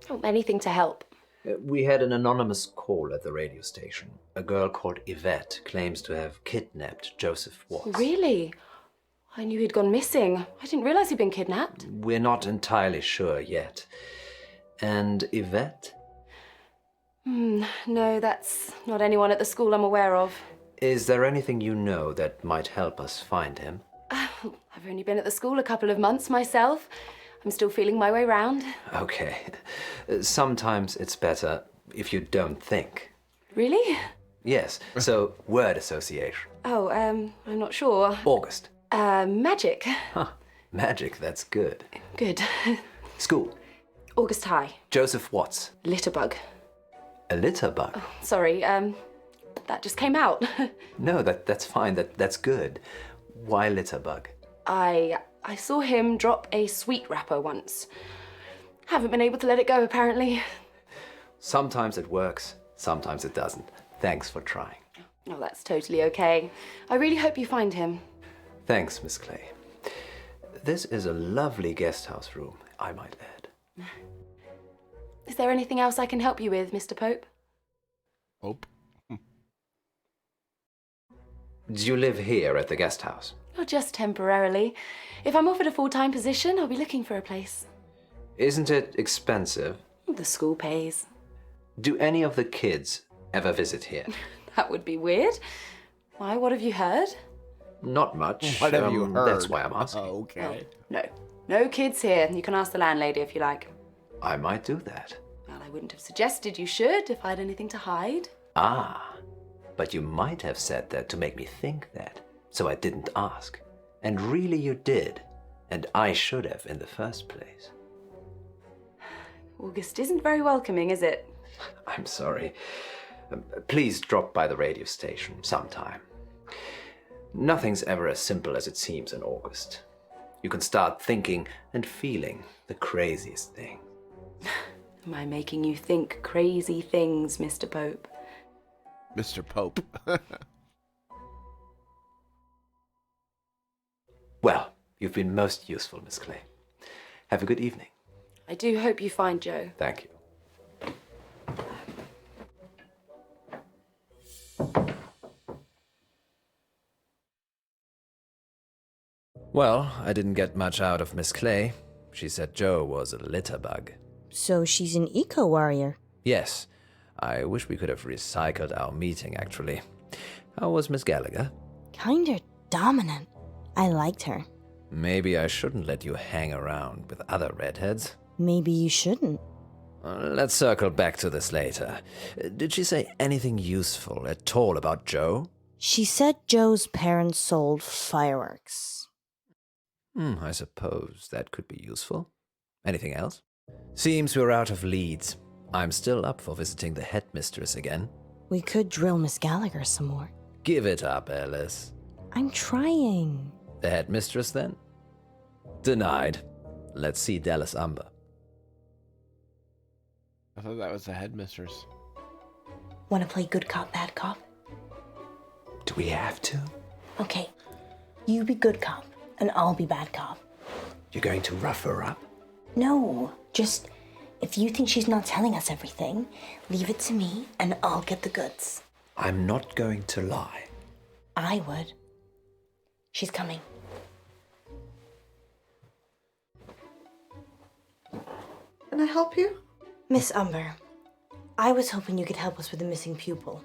Oh, anything to help. We had an anonymous call at the radio station. A girl called Yvette claims to have kidnapped Joseph Watts. Really? I knew he'd gone missing. I didn't realize he'd been kidnapped. We're not entirely sure yet. And Yvette? No, that's not anyone at the school I'm aware of. Is there anything you know that might help us find him? I've only been at the school a couple of months myself. I'm still feeling my way round. Okay. Sometimes it's better if you don't think. Really? Yes, so word association. Oh, I'm not sure. August. Magic. Huh. Magic, that's good. Good. School. August High. Joseph Watts. Litterbug. A litter bug? Oh, sorry, that just came out. No, that's fine. That's good. Why litter bug? I saw him drop a sweet wrapper once. Haven't been able to let it go, apparently. Sometimes it works, sometimes it doesn't. Thanks for trying. Oh, that's totally okay. I really hope you find him. Thanks, Miss Clay. This is a lovely guest house room, I might add. Is there anything else I can help you with, Mr. Pope? Pope? Do you live here at the guest house? Oh, just temporarily. If I'm offered a full-time position, I'll be looking for a place. Isn't it expensive? The school pays. Do any of the kids ever visit here? That would be weird. Why, what have you heard? Not much. What have you heard? That's why I'm asking. Oh, okay. No. No kids here. You can ask the landlady if you like. I might do that. Well, I wouldn't have suggested you should if I had anything to hide. Ah, but you might have said that to make me think that, so I didn't ask. And really you did, and I should have in the first place. August isn't very welcoming, is it? I'm sorry. Please drop by the radio station sometime. Nothing's ever as simple as it seems in August. You can start thinking and feeling the craziest thing. Am I making you think crazy things, Mr. Pope? Mr. Pope. Well, you've been most useful, Miss Clay. Have a good evening. I do hope you find Joe. Thank you. Well, I didn't get much out of Miss Clay. She said Joe was a litter bug. So she's an eco-warrior. Yes. I wish we could have recycled our meeting, actually. How was Miss Gallagher? Kinda dominant. I liked her. Maybe I shouldn't let you hang around with other redheads. Maybe you shouldn't. Let's circle back to this later. Did she say anything useful at all about Joe? She said Joe's parents sold fireworks. I suppose that could be useful. Anything else? Seems we're out of leads. I'm still up for visiting the headmistress again. We could drill Miss Gallagher some more. Give it up, Alice. I'm trying. The headmistress, then? Denied. Let's see Dallas Umber. I thought that was the headmistress. Wanna play good cop, bad cop? Do we have to? Okay. You be good cop, and I'll be bad cop. You're going to rough her up? No, just if you think she's not telling us everything, leave it to me, and I'll get the goods. I'm not going to lie. I would. She's coming. Can I help you? Miss Umber, I was hoping you could help us with the missing pupil.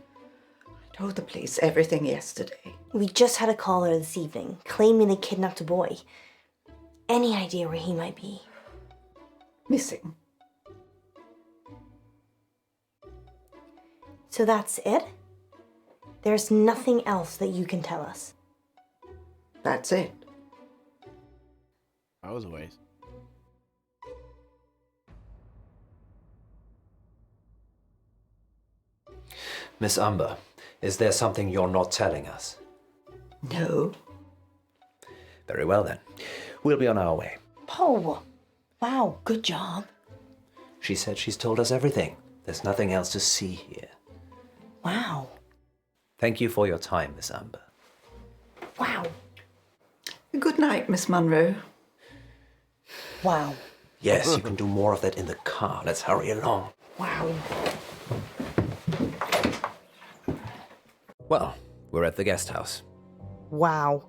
I told the police everything yesterday. We just had a caller this evening, claiming they kidnapped a boy. any idea where he might be. Missing. So that's it? There's nothing else that you can tell us? That's it. That was a waste. Miss Umber, is there something you're not telling us? No. Very well then. We'll be on our way. Poe! Wow, good job. She said she's told us everything. There's nothing else to see here. Wow. Thank you for your time, Miss Umber. Wow. Good night, Miss Monroe. Wow. Yes, you can do more of that in the car. Let's hurry along. Wow. Well, we're at the guest house. Wow.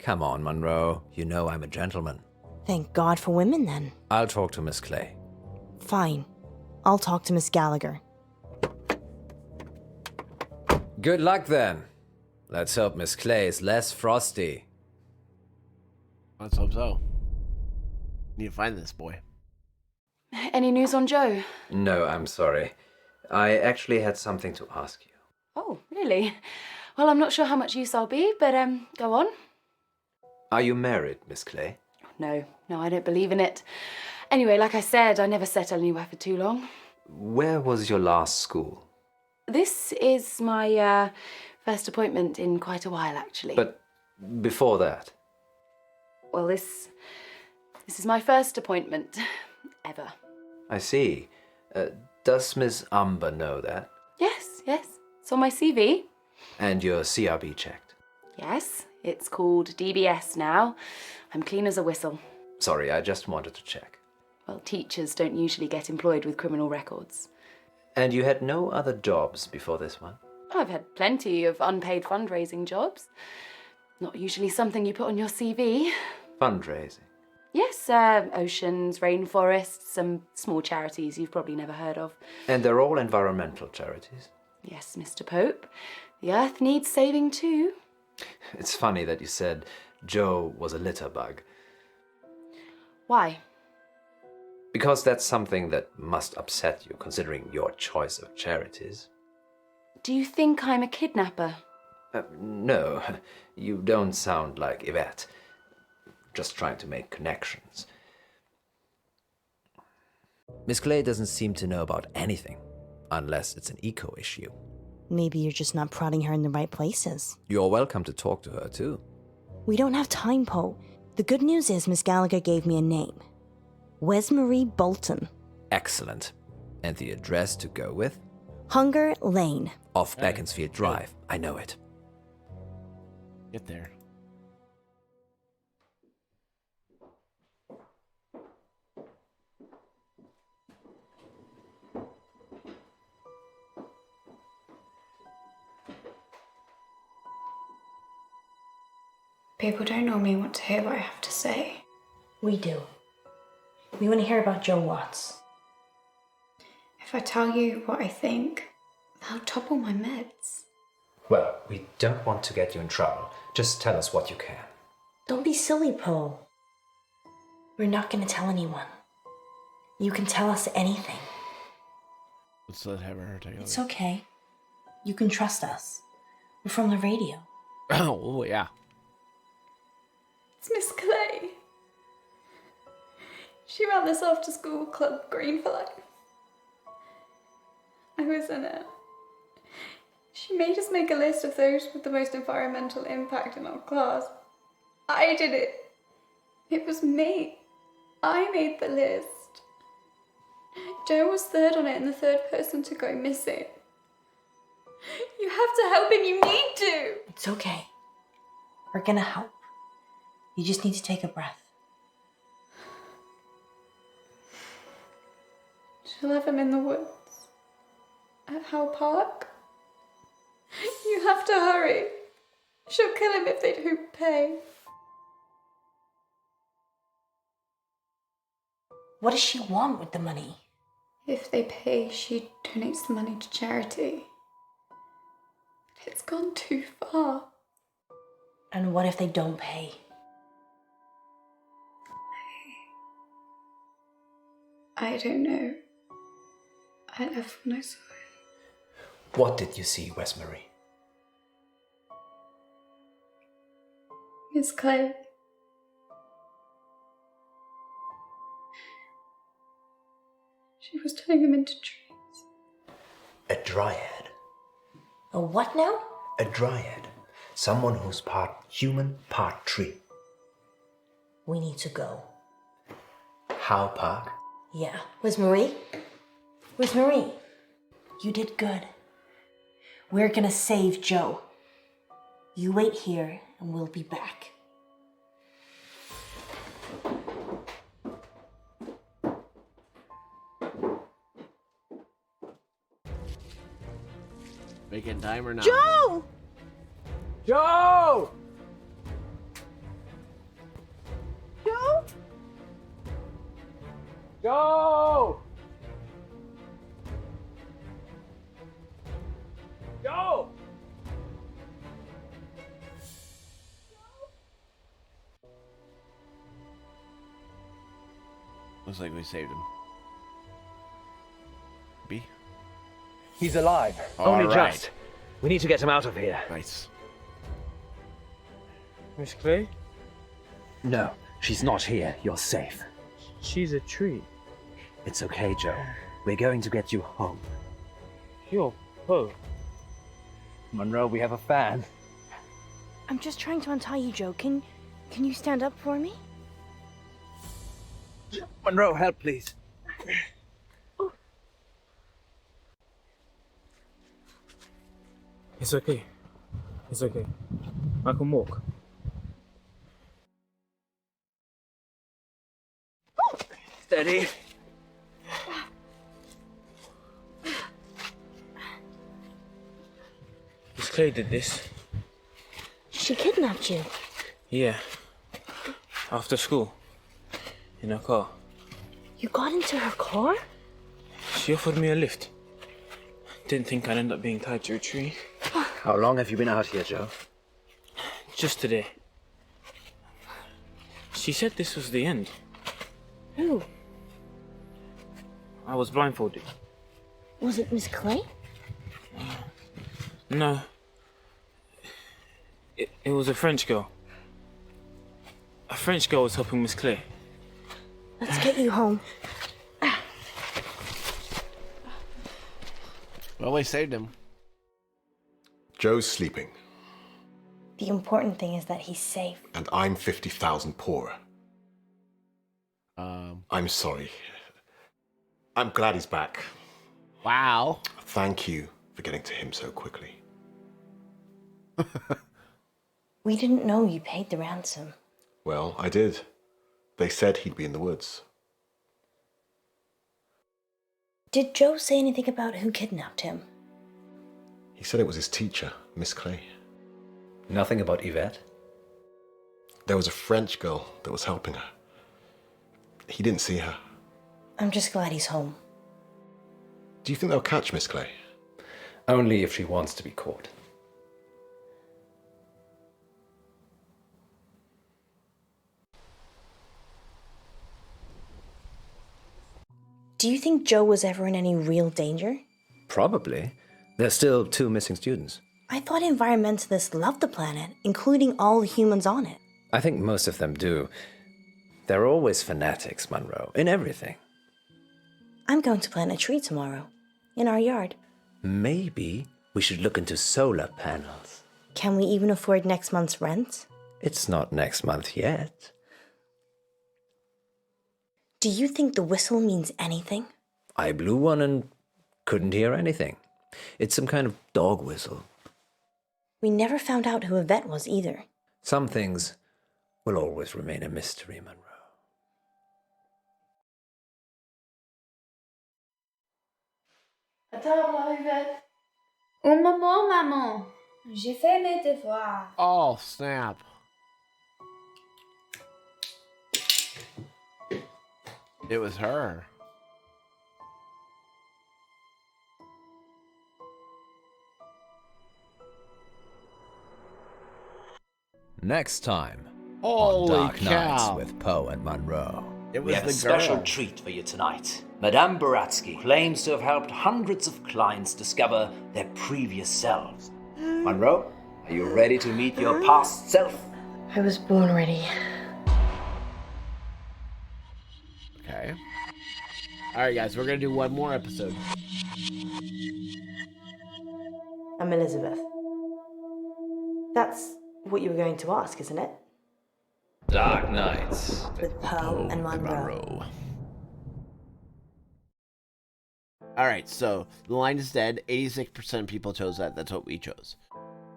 Come on, Monroe. You know I'm a gentleman. Thank God for women, then. I'll talk to Miss Clay. Fine. I'll talk to Miss Gallagher. Good luck, then. Let's hope Miss Clay is less frosty. Let's hope so. Need to find this boy. Any news on Joe? No, I'm sorry. I actually had something to ask you. Oh, really? Well, I'm not sure how much use I'll be, but go on. Are you married, Miss Clay? No, I don't believe in it. Anyway, like I said, I never settle anywhere for too long. Where was your last school? This is my first appointment in quite a while, actually. But before that? Well, this is my first appointment ever. I see. Does Miss Umber know that? Yes. It's on my CV. And your CRB checked? Yes, it's called DBS now. I'm clean as a whistle. Sorry, I just wanted to check. Well, teachers don't usually get employed with criminal records. And you had no other jobs before this one? I've had plenty of unpaid fundraising jobs. Not usually something you put on your CV. Fundraising? Yes, oceans, rainforests, some small charities you've probably never heard of. And they're all environmental charities? Yes, Mr. Pope. The earth needs saving too. It's funny that you said Joe was a litter bug. Why? Because that's something that must upset you, considering your choice of charities. Do you think I'm a kidnapper? No, you don't sound like Yvette. Just trying to make connections. Miss Clay doesn't seem to know about anything, unless it's an eco issue. Maybe you're just not prodding her in the right places. You're welcome to talk to her, too. We don't have time, Poe. The good news is Miss Gallagher gave me a name. Wesmarie Bolton. Excellent. And the address to go with? Hunger Lane. Off Beaconsfield Drive. I know it. Get there. People don't normally want to hear what I have to say. We do. We want to hear about Joe Watts. If I tell you what I think, they'll topple my meds. Well, we don't want to get you in trouble. Just tell us what you can. Don't be silly, Poe. We're not going to tell anyone. You can tell us anything. Let's let her take it. It's okay. You can trust us. We're from the radio. Oh, yeah. It's Miss Clay. She ran this after school club, Green for Life. I was in it. She made us make a list of those with the most environmental impact in our class. I did it. It was me. I made the list. Joe was third on it and the third person to go missing. You have to help him. You need to. It's okay. We're gonna help. You just need to take a breath. She'll have him in the woods. At Howe Park. You have to hurry. She'll kill him if they don't pay. What does she want with the money? If they pay, she donates the money to charity. But it's gone too far. And what if they don't pay? I don't know. I left when I saw it. What did you see, Westmarie? Miss Clay. She was turning them into trees. A dryad. A what now? A dryad. Someone who's part human, part tree. We need to go. How Park? Yeah. Where's Marie? Where's Marie? You did good. We're gonna save Joe. You wait here and we'll be back. Making time or not? Joe! Joe! Joe? Joe! Joe! Looks like we saved him. B? He's alive. All Only right. just. We need to get him out of here. Nice. Miss Clay? No, she's not here. You're safe. She's a tree. It's okay, Joe. We're going to get you home. Yo, Poe. Monroe, we have a fan. I'm just trying to untie you, Joe. Can you stand up for me? Monroe, help, please. It's okay. It's okay. I can walk. Steady. Miss Clay did this. She kidnapped you. Yeah. After school. In a car. You got into her car? She offered me a lift. Didn't think I'd end up being tied to a tree. How long have you been out here, Joe? Just today. She said this was the end. Who? I was blindfolded. Was it Miss Clay? No. It was a French girl. A French girl was helping Miss Clay. Let's get you home. Well, we saved him. Joe's sleeping, The important thing is that he's safe. and I'm 50,000 poorer. I'm sorry. I'm glad he's back. Wow. Thank you for getting to him so quickly. We didn't know you paid the ransom. Well, I did. They said he'd be in the woods. Did Joe say anything about who kidnapped him? He said it was his teacher, Miss Clay. Nothing about Yvette? There was a French girl that was helping her. He didn't see her. I'm just glad he's home. Do you think they'll catch Miss Clay? Only if she wants to be caught. Do you think Joe was ever in any real danger? Probably. There's still 2 missing students. I thought environmentalists loved the planet, including all the humans on it. I think most of them do. They're always fanatics, Monroe, in everything. I'm going to plant a tree tomorrow, in our yard. Maybe we should look into solar panels. Can we even afford next month's rent? It's not next month yet. Do you think the whistle means anything? I blew one and couldn't hear anything. It's some kind of dog whistle. We never found out who Yvette was either. Some things will always remain a mystery, Monroe. À table, Yvette. Un moment, maman. J'ai fait mes devoirs. Oh, snap. It was her. Next time Holy on Dark cow. Nights with Poe and Monroe. It We was have the a special girl. treat for you tonight. Madame Baratsky claims to have helped hundreds of clients discover their previous selves. Monroe, are you ready to meet your past self? I was born ready. Okay. All right, guys, we're gonna do one more episode. I'm Elizabeth. That's what you were going to ask, isn't it? Dark Knights. With Poe and Monroe. All right, so The Line is Dead. 86% of people chose that. That's what we chose.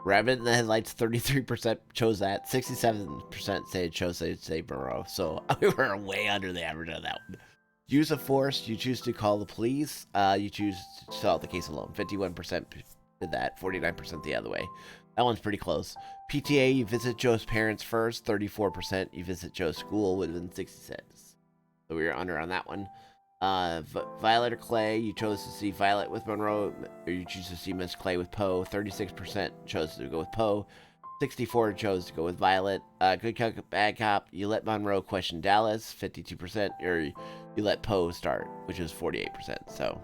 Rabbit in the Headlights, 33% chose that. 67% chose to save Monroe. So we were way under the average on that one. Use of force, you choose to call the police. You choose to solve the case alone. 51% did that. 49% the other way. That one's pretty close. PTA, you visit Joe's parents first. 34%. You visit Joe's school within 66. So we were under on that one. Violet or Clay, you chose to see Violet with Monroe, or you choose to see Miss Clay with Poe. 36% chose to go with Poe. 64% chose to go with Violet. Good cop, bad cop, you let Monroe question Dallas. 52%, or you let Poe start, which was 48%. So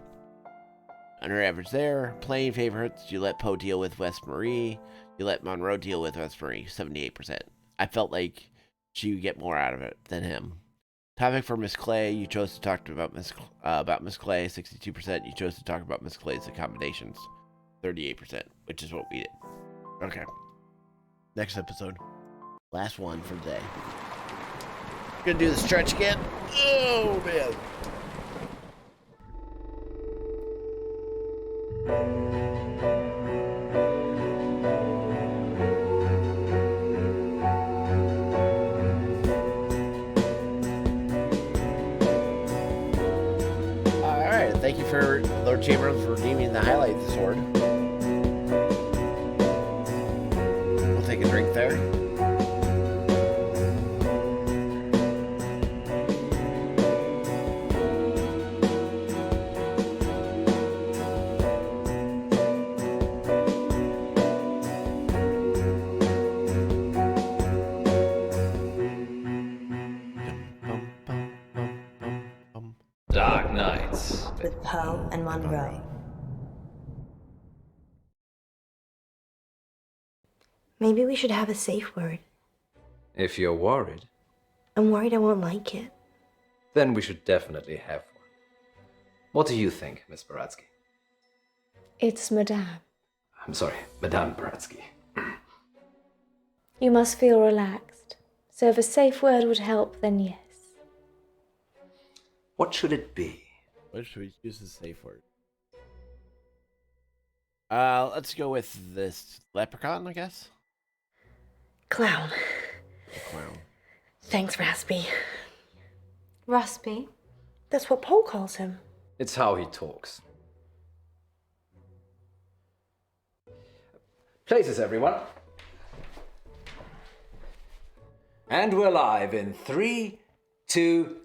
under average there. Playing favorites, you let Poe deal with West Marie. You let Monroe deal with West Marie. 78%. I felt like she would get more out of it than him. Topic for Miss Clay, you chose to talk about Miss Clay, 62%. You chose to talk about Miss Clay's accommodations, 38%, which is what we did. Okay. Next episode. Last one for the day. Gonna do the stretch again. Oh, man. Thank you for Lord Chamberlain for redeeming the highlight of the sword. We'll take a drink there. Dark Knights. With Poe and Monroe. Maybe we should have a safe word. If you're worried, I'm worried I won't like it. then we should definitely have one. What do you think, Miss Baratsky? It's Madame. I'm sorry, Madame Baratsky. You must feel relaxed. So if a safe word would help, then yes. What should it be? What should we use as a safe word? Let's go with this leprechaun, I guess. Clown. The clown. Thanks, Raspy. Raspy? That's what Poe calls him. It's how he talks. Places, everyone. And we're live in 3, 2...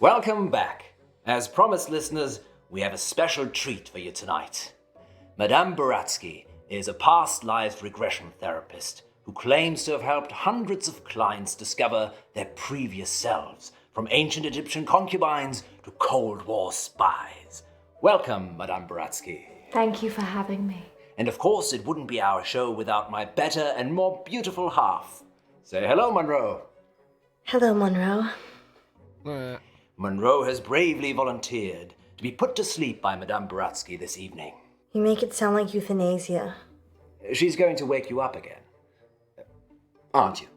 Welcome back. As promised, listeners, we have a special treat for you tonight. Madame Baratsky is a past lives regression therapist who claims to have helped hundreds of clients discover their previous selves, from ancient Egyptian concubines to Cold War spies. Welcome, Madame Baratsky. Thank you for having me. And of course, it wouldn't be our show without my better and more beautiful half. Say hello, Monroe. Hello, Monroe. Monroe has bravely volunteered to be put to sleep by Madame Baratsky this evening. You make it sound like euthanasia. She's going to wake you up again. Aren't you?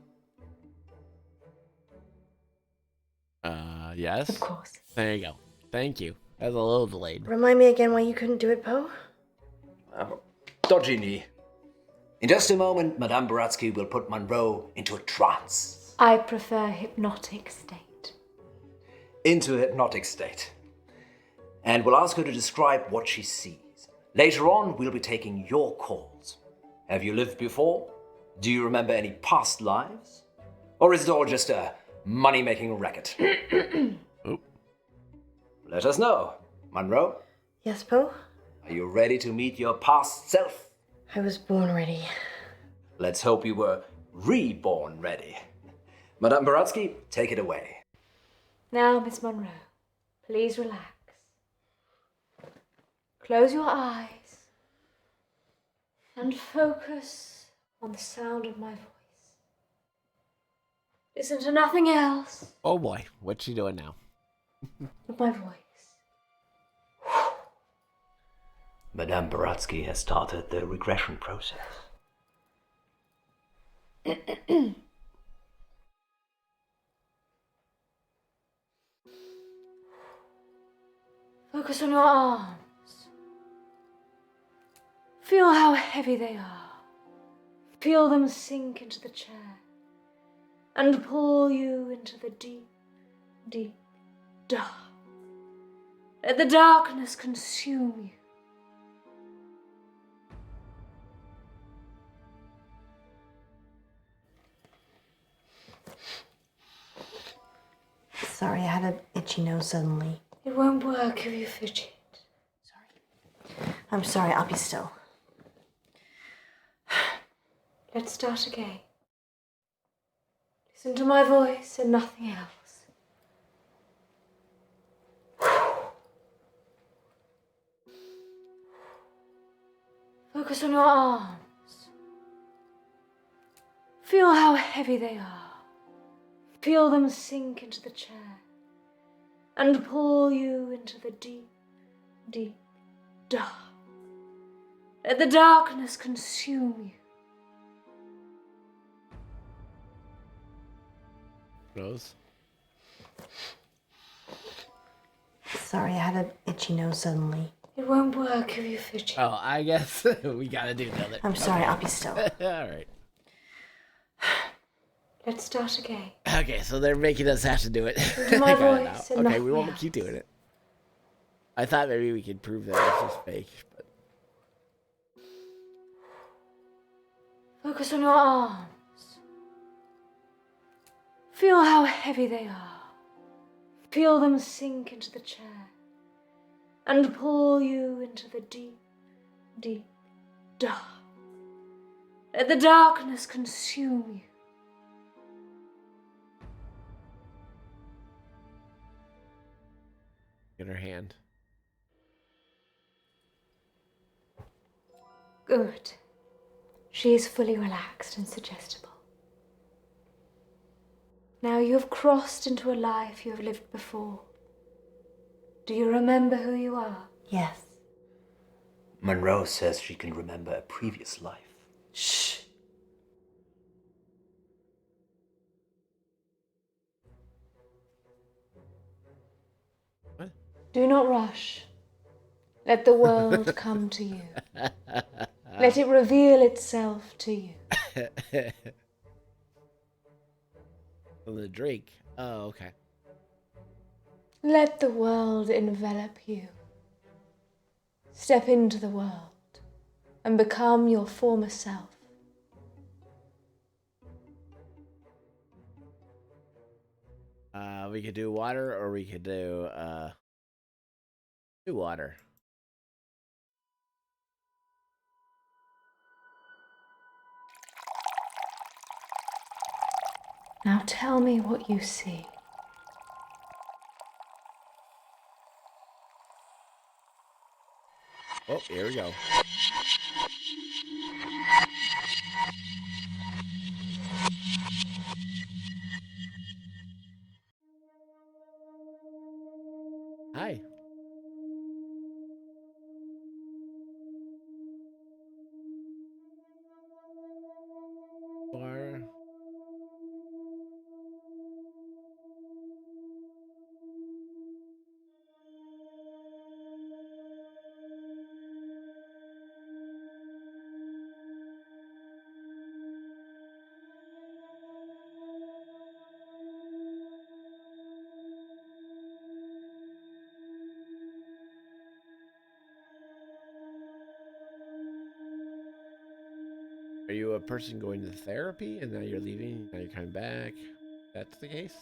Yes. Of course. There you go. Thank you. That was a little delayed. Remind me again why you couldn't do it, Poe? Dodgy knee. In just a moment, Madame Baratsky will put Monroe into a trance. I prefer hypnotic state. Into a hypnotic state. And we'll ask her to describe what she sees. Later on, we'll be taking your calls. Have you lived before? Do you remember any past lives? Or is it all just a money-making racket? Let us know. Monroe? Yes, Poe? Are you ready to meet your past self? I was born ready. Let's hope you were reborn ready. Madame Baratsky, take it away. Now, Miss Monroe, please relax. Close your eyes and focus on the sound of my voice. Listen to nothing else Oh boy, what's she doing now? but my voice. Madame Baratsky has started the regression process. Focus on your arms. Feel how heavy they are. Feel them sink into the chair and pull you into the deep, deep dark. Let the darkness consume you. Sorry, I had an itchy nose suddenly. It won't work if you fidget. I'm sorry, I'll be still. Let's start again. Listen to my voice and nothing else. Focus on your arms. Feel how heavy they are. Feel them sink into the chair and pull you into the deep, deep dark. Let the darkness consume you. Nose. Sorry, I had an itchy nose suddenly. It won't work if you fidget. Oh, I guess we gotta do the other. I'm sorry, I'll be still. All right. Let's start again. Okay, so they're making us have to do it. Do my I got it now. voice and Okay, nothing we won't else. keep doing it. I thought maybe we could prove that it's just fake, but Focus on your arms. Feel how heavy they are. Feel them sink into the chair and pull you into the deep, deep dark. Let the darkness consume you. in her hand. Good. She is fully relaxed and suggestible. Now you have crossed into a life you have lived before. Do you remember who you are? Yes. Monroe says she can remember a previous life. Shh. What? Do not rush. Let the world come to you. Let it reveal itself to you. The drink. Oh, okay. Let the world envelop you. Step into the world and become your former self. We could do water, or we could do water. Now tell me what you see. Oh, here we go. Hi. Bar. Are you a person going to therapy and now you're leaving, now you're coming back? That's the case?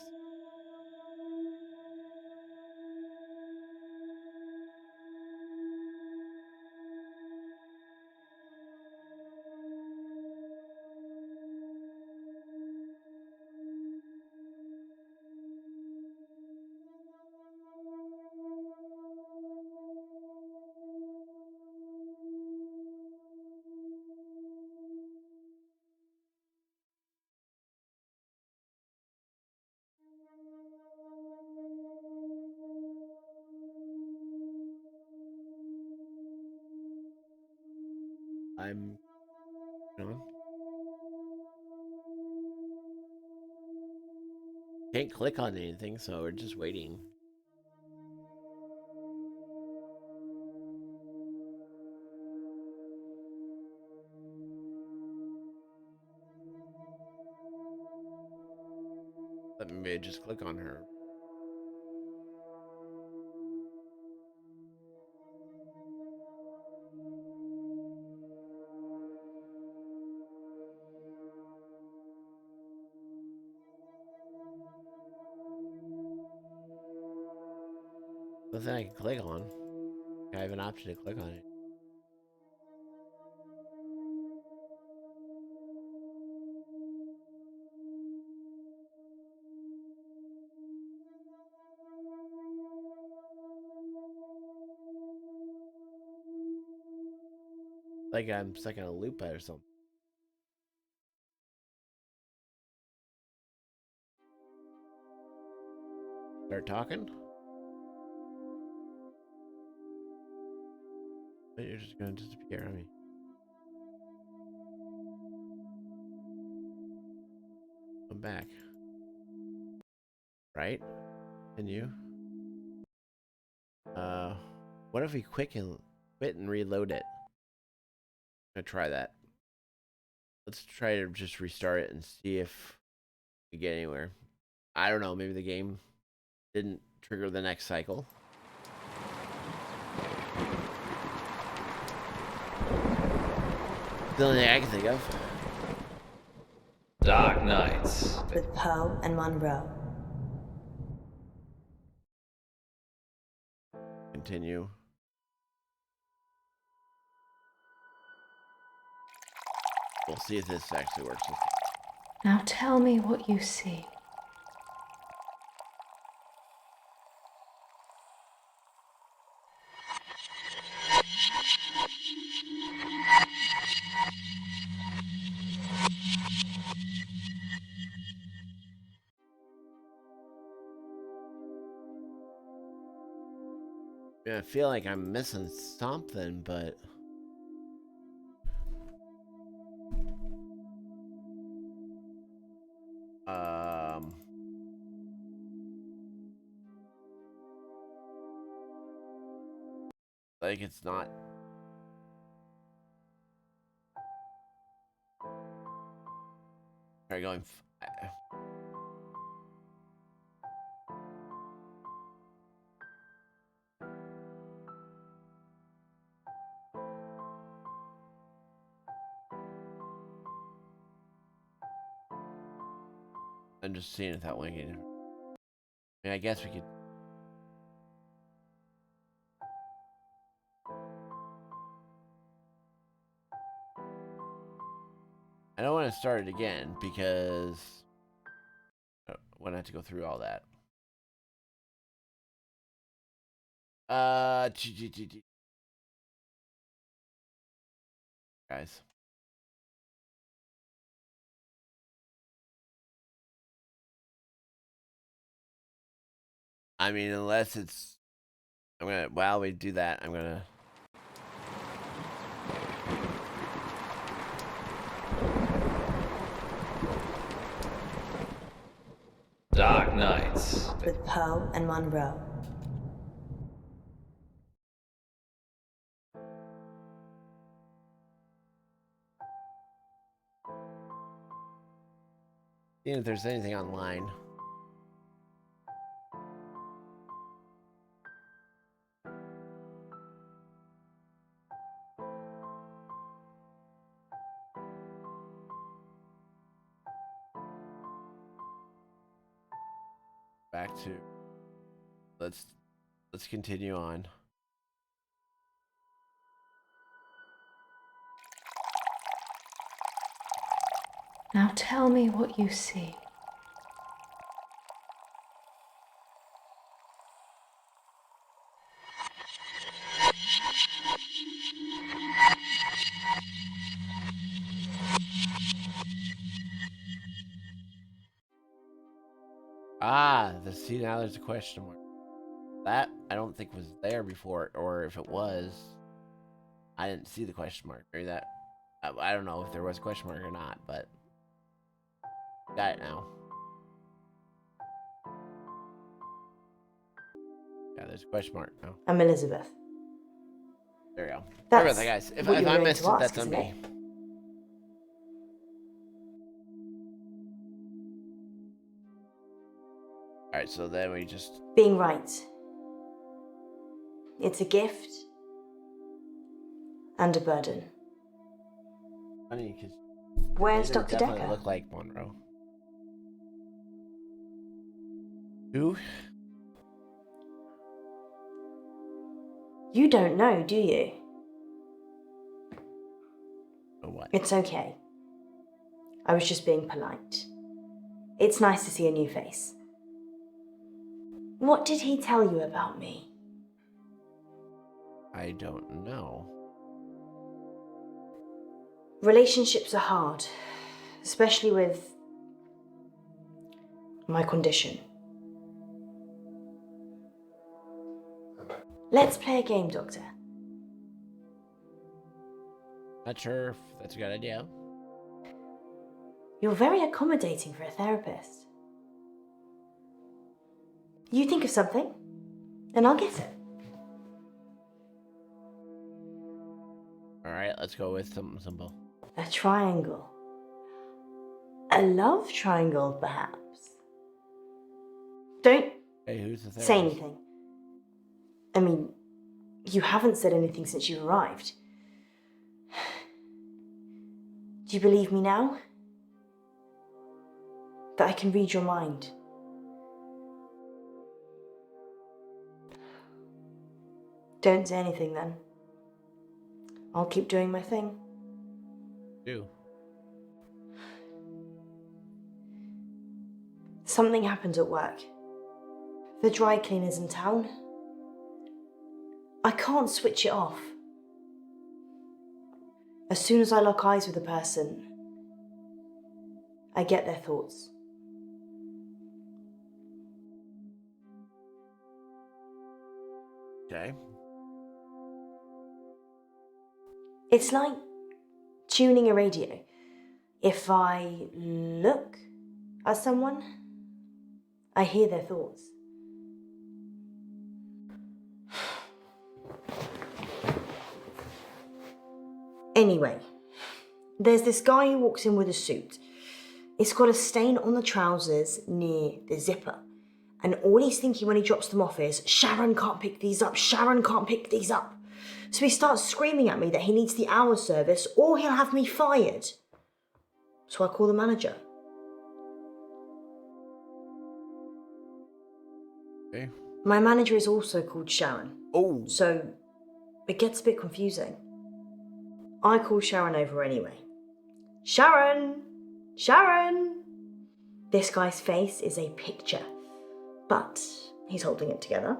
I'm, can't click on anything, so we're just waiting. Let me just click on her. Nothing I can click on. I have an option to click on it. Like I'm stuck in a loop or something. Start talking? But you're just gonna disappear on me. I'm back. Right? And you? What if we quit and reload it? I'm gonna try that. Let's try to just restart it and see if we get anywhere. I don't know, maybe the game didn't trigger the next cycle. The only thing I can think of. Dark Knights. With Poe and Monroe. Continue. We'll see if this actually works. Now tell me what you see. I feel like I'm missing something, but like it's not. Try going. I'm just seeing if that one can. I mean, I guess we could. I don't want to start it again because I want to have to go through all that. Guys. I mean, unless it's, while we do that, I'm gonna. Dark Knights. With Poe and Monroe. Seeing if there's anything online. Back to let's continue on. Now tell me what you see. See, now there's a question mark. That I don't think was there before, or if it was, I didn't see the question mark. Maybe that I don't know if there was a question mark or not, but got it now. Yeah, there's a question mark now. I'm Elizabeth. There we go. That's Sorry about that, guys. If what you were I going missed to it, ask, that's on isn't me. it? Alright, so then we just... Being right. It's a gift and a burden. Funny, because Where's they Dr. definitely Decker? look like Monroe. Who? You don't know, do you? Or what? It's okay. I was just being polite. It's nice to see a new face. What did he tell you about me? I don't know. Relationships are hard, especially with my condition. Let's play a game, Doctor. Not sure if that's a good idea. You're very accommodating for a therapist. You think of something, and I'll guess it. Alright, let's go with something simple. A triangle. A love triangle, perhaps. Don't Hey, who's the therapist? say anything. I mean, you haven't said anything since you arrived. Do you believe me now? That I can read your mind? Don't say anything then. I'll keep doing my thing. Do. Something happened at work. The dry cleaner's in town. I can't switch it off. As soon as I lock eyes with a person, I get their thoughts. Okay. It's like tuning a radio. If I look at someone, I hear their thoughts. Anyway, there's this guy who walks in with a suit. It's got a stain on the trousers near the zipper. And all he's thinking when he drops them off is, Sharon can't pick these up, Sharon can't pick these up. So he starts screaming at me that he needs the hour service or he'll have me fired. So I call the manager. Okay. My manager is also called Sharon. Oh. So it gets a bit confusing. I call Sharon over anyway. Sharon! Sharon! This guy's face is a picture, but he's holding it together.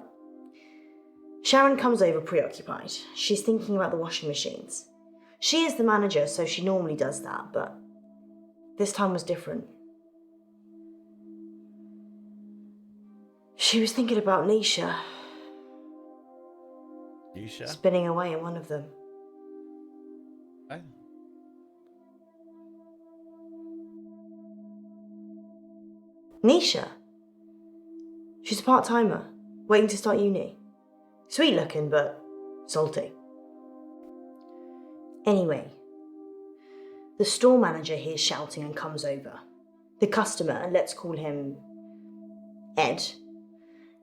Sharon comes over preoccupied. She's thinking about the washing machines. She is the manager, so she normally does that, but this time was different. She was thinking about Nisha. Nisha? Spinning away in one of them. What? Nisha. She's a part-timer, waiting to start uni. Sweet looking, but salty. Anyway, the store manager hears shouting and comes over. The customer, let's call him Ed,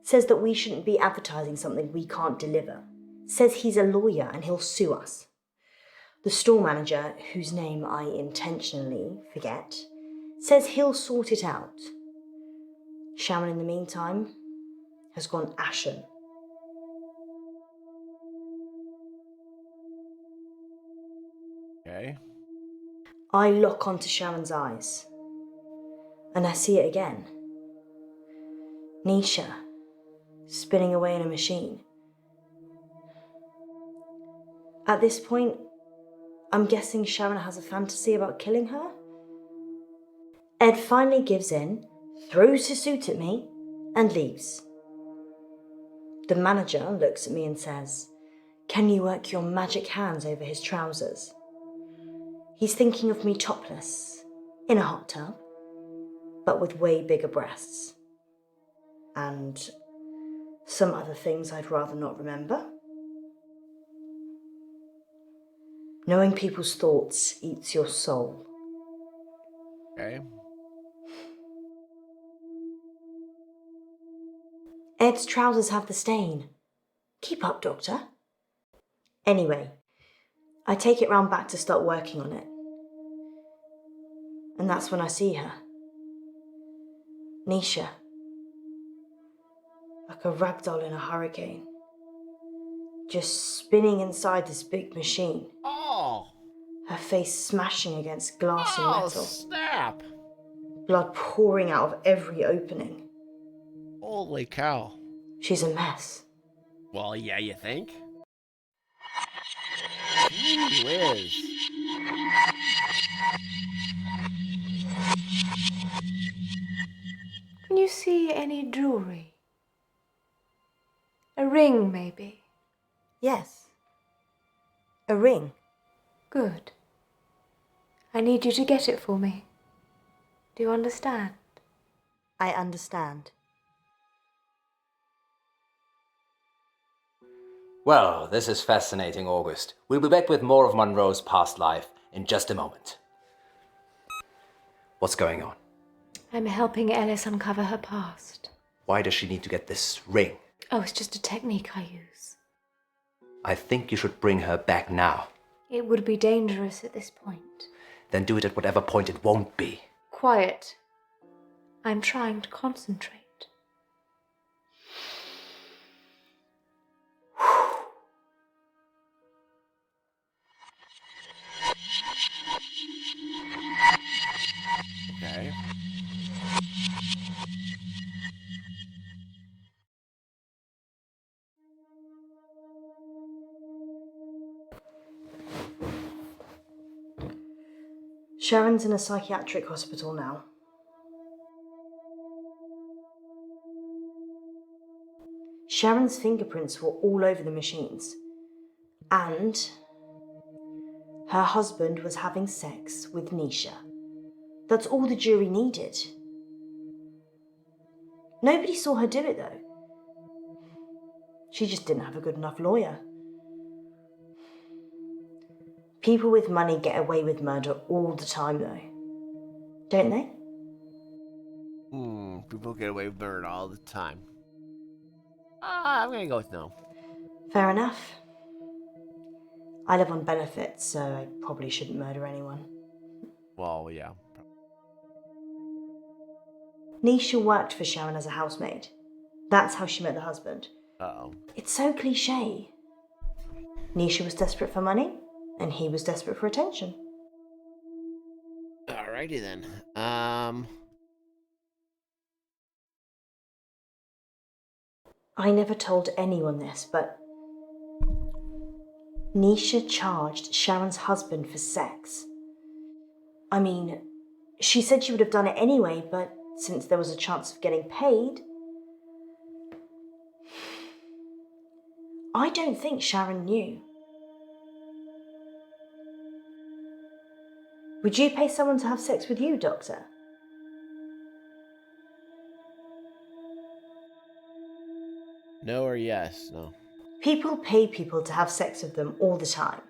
says that we shouldn't be advertising something we can't deliver. Says he's a lawyer and he'll sue us. The store manager, whose name I intentionally forget, says he'll sort it out. Sharon, in the meantime, has gone ashen. Okay. I lock onto Sharon's eyes, and I see it again. Nisha, spinning away in a machine. At this point, I'm guessing Sharon has a fantasy about killing her. Ed finally gives in, throws his suit at me, and leaves. The manager looks at me and says, "Can you work your magic hands over his trousers?" He's thinking of me topless, in a hot tub, but with way bigger breasts. And some other things I'd rather not remember. Knowing people's thoughts eats your soul. Okay. Ed's trousers have the stain. Keep up, Doctor. Anyway, I take it round back to start working on it. And that's when I see her. Nisha. Like a ragdoll in a hurricane. Just spinning inside this big machine. Oh! Her face smashing against glass and metal. Snap! Blood pouring out of every opening. Holy cow. She's a mess. Well, yeah, you think? Gee whiz. Can you see any jewelry? A ring, maybe? Yes. A ring. Good. I need you to get it for me. Do you understand? I understand. Well, this is fascinating, August. We'll be back with more of Monroe's past life in just a moment. What's going on? I'm helping Ellis uncover her past. Why does she need to get this ring? Oh, it's just a technique I use. I think you should bring her back now. It would be dangerous at this point. Then do it at whatever point it won't be. Quiet. I'm trying to concentrate. Okay. Sharon's in a psychiatric hospital now. Sharon's fingerprints were all over the machines. And her husband was having sex with Nisha. That's all the jury needed. Nobody saw her do it, though. She just didn't have a good enough lawyer. People with money get away with murder all the time, though. Don't they? People get away with murder all the time. I'm gonna go with no. Fair enough. I live on benefits, so I probably shouldn't murder anyone. Well, yeah. Nisha worked for Sharon as a housemaid. That's how she met the husband. Uh-oh. It's so cliche. Nisha was desperate for money, and he was desperate for attention. Alrighty then. I never told anyone this, but Nisha charged Sharon's husband for sex. I mean, she said she would have done it anyway, but since there was a chance of getting paid, I don't think Sharon knew. Would you pay someone to have sex with you, Doctor? No or yes? No. People pay people to have sex with them all the time.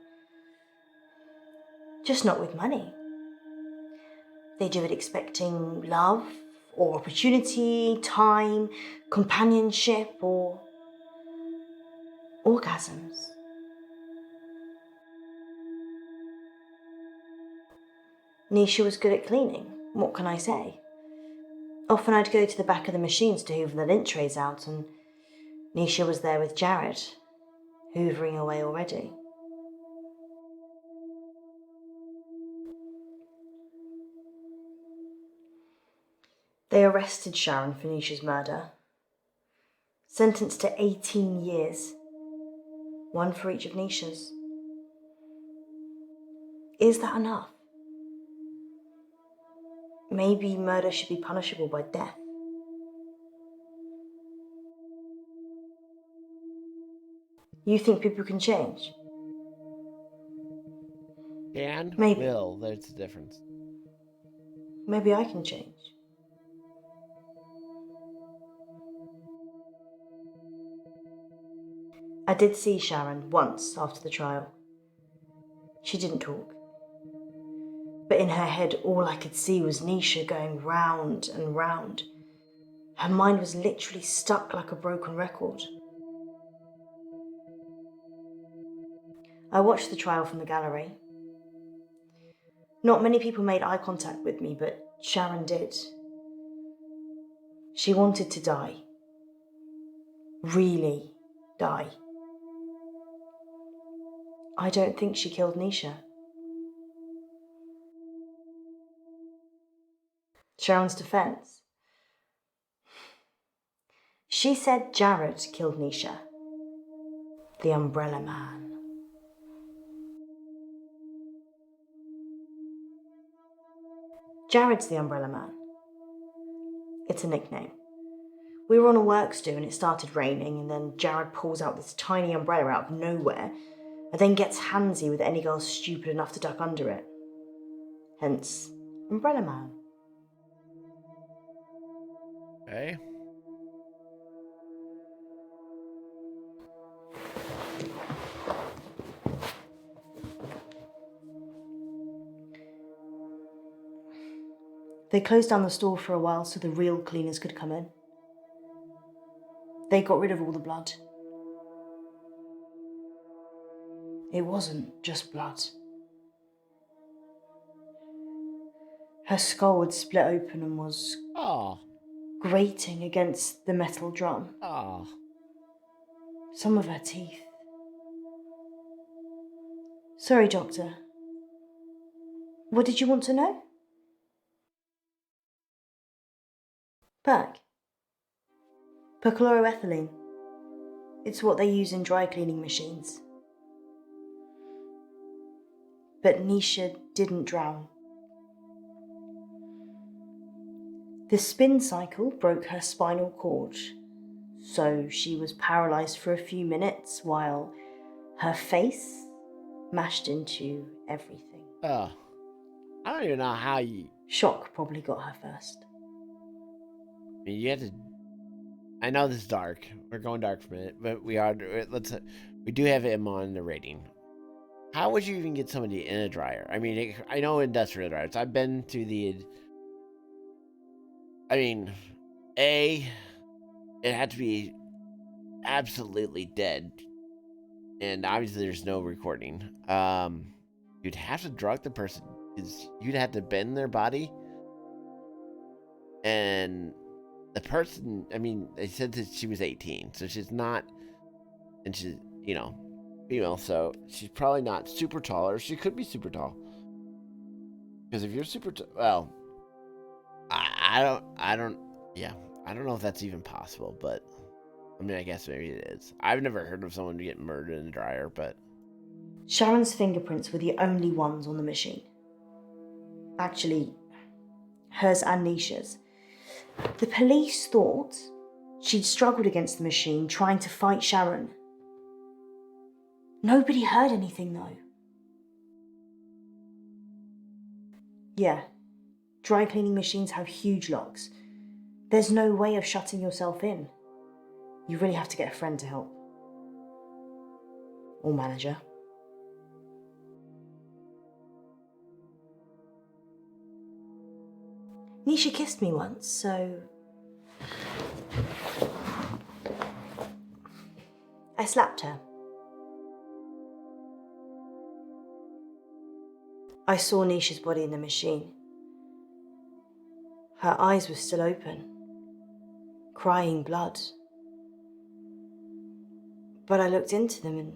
Just not with money. They do it expecting love, or opportunity, time, companionship, or orgasms. Nisha was good at cleaning, what can I say? Often I'd go to the back of the machines to hoover the lint trays out, and Nisha was there with Jared, hoovering away already. They arrested Sharon for Nisha's murder. Sentenced to 18 years. One for each of Nisha's. Is that enough? Maybe murder should be punishable by death. You think people can change? Can? Maybe. Will. There's a difference. Maybe I can change. I did see Sharon once after the trial. She didn't talk. But in her head, all I could see was Nisha going round and round. Her mind was literally stuck like a broken record. I watched the trial from the gallery. Not many people made eye contact with me, but Sharon did. She wanted to die. Really die. I don't think she killed Nisha. Sharon's defense. She said Jared killed Nisha. The Umbrella Man. Jared's the Umbrella Man. It's a nickname. We were on a works do and it started raining, and then Jared pulls out this tiny umbrella out of nowhere and then gets handsy with any girl stupid enough to duck under it. Hence, Umbrella Man. Okay. They closed down the store for a while so the real cleaners could come in. They got rid of all the blood. It wasn't just blood. Her skull had split open and was grating against the metal drum. Some of her teeth. Sorry, Doctor. What did you want to know? Perk. Perchloroethylene. It's what they use in dry cleaning machines. But Nisha didn't drown. The spin cycle broke her spinal cord, so she was paralysed for a few minutes while her face mashed into everything. I don't even know how you... Shock probably got her first. I mean, you have to... I know this is dark. We're going dark for a minute, but we do have him on the rating. How would you even get somebody in a dryer? I mean, I know industrial dryers. I've been to the... I mean, it had to be absolutely dead. And obviously there's no recording. You'd have to drug the person. You'd have to bend their body. And the person, I mean, they said that she was 18, so she's not, and she's, female, so she's probably not super tall, or she could be super tall. Because if you're super well, I don't know if that's even possible, but I mean, I guess maybe it is. I've never heard of someone get murdered in a dryer, but... Sharon's fingerprints were the only ones on the machine. Actually, hers and Nisha's. The police thought she'd struggled against the machine, trying to fight Sharon. Nobody heard anything, though. Yeah, dry cleaning machines have huge locks. There's no way of shutting yourself in. You really have to get a friend to help. Or manager. Nisha kissed me once, so... I slapped her. I saw Nisha's body in the machine. Her eyes were still open, crying blood. But I looked into them and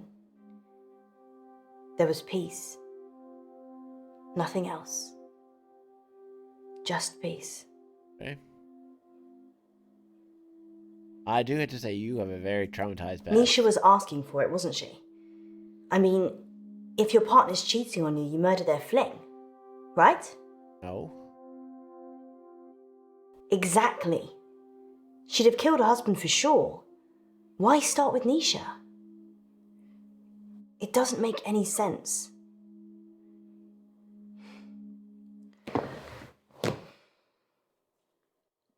there was peace. Nothing else. Just peace. Okay. I do have to say, you have a very traumatized past. Nisha was asking for it, wasn't she? I mean, if your partner's cheating on you, you murder their fling, right? No. Exactly. She'd have killed her husband for sure. Why start with Nisha? It doesn't make any sense.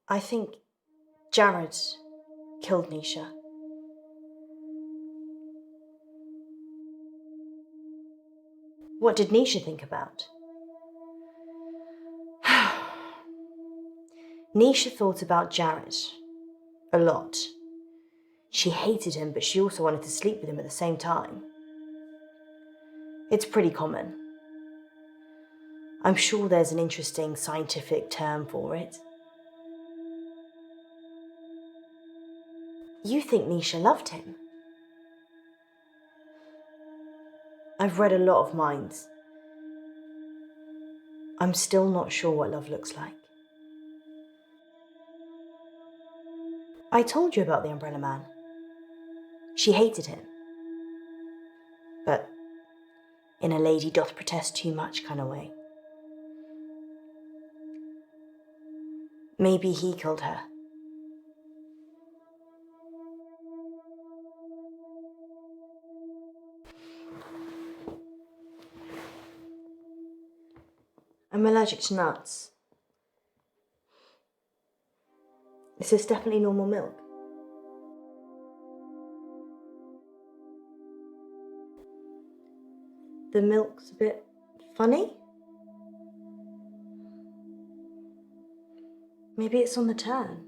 I think Jared killed Nisha. What did Nisha think about? Nisha thought about Jared a lot. She hated him, but she also wanted to sleep with him at the same time. It's pretty common. I'm sure there's an interesting scientific term for it. You think Nisha loved him? I've read a lot of minds. I'm still not sure what love looks like. I told you about the Umbrella Man. She hated him. But in a lady doth protest too much kind of way. Maybe he killed her. I'm allergic to nuts. Is this definitely normal milk? The milk's a bit funny? Maybe it's on the turn.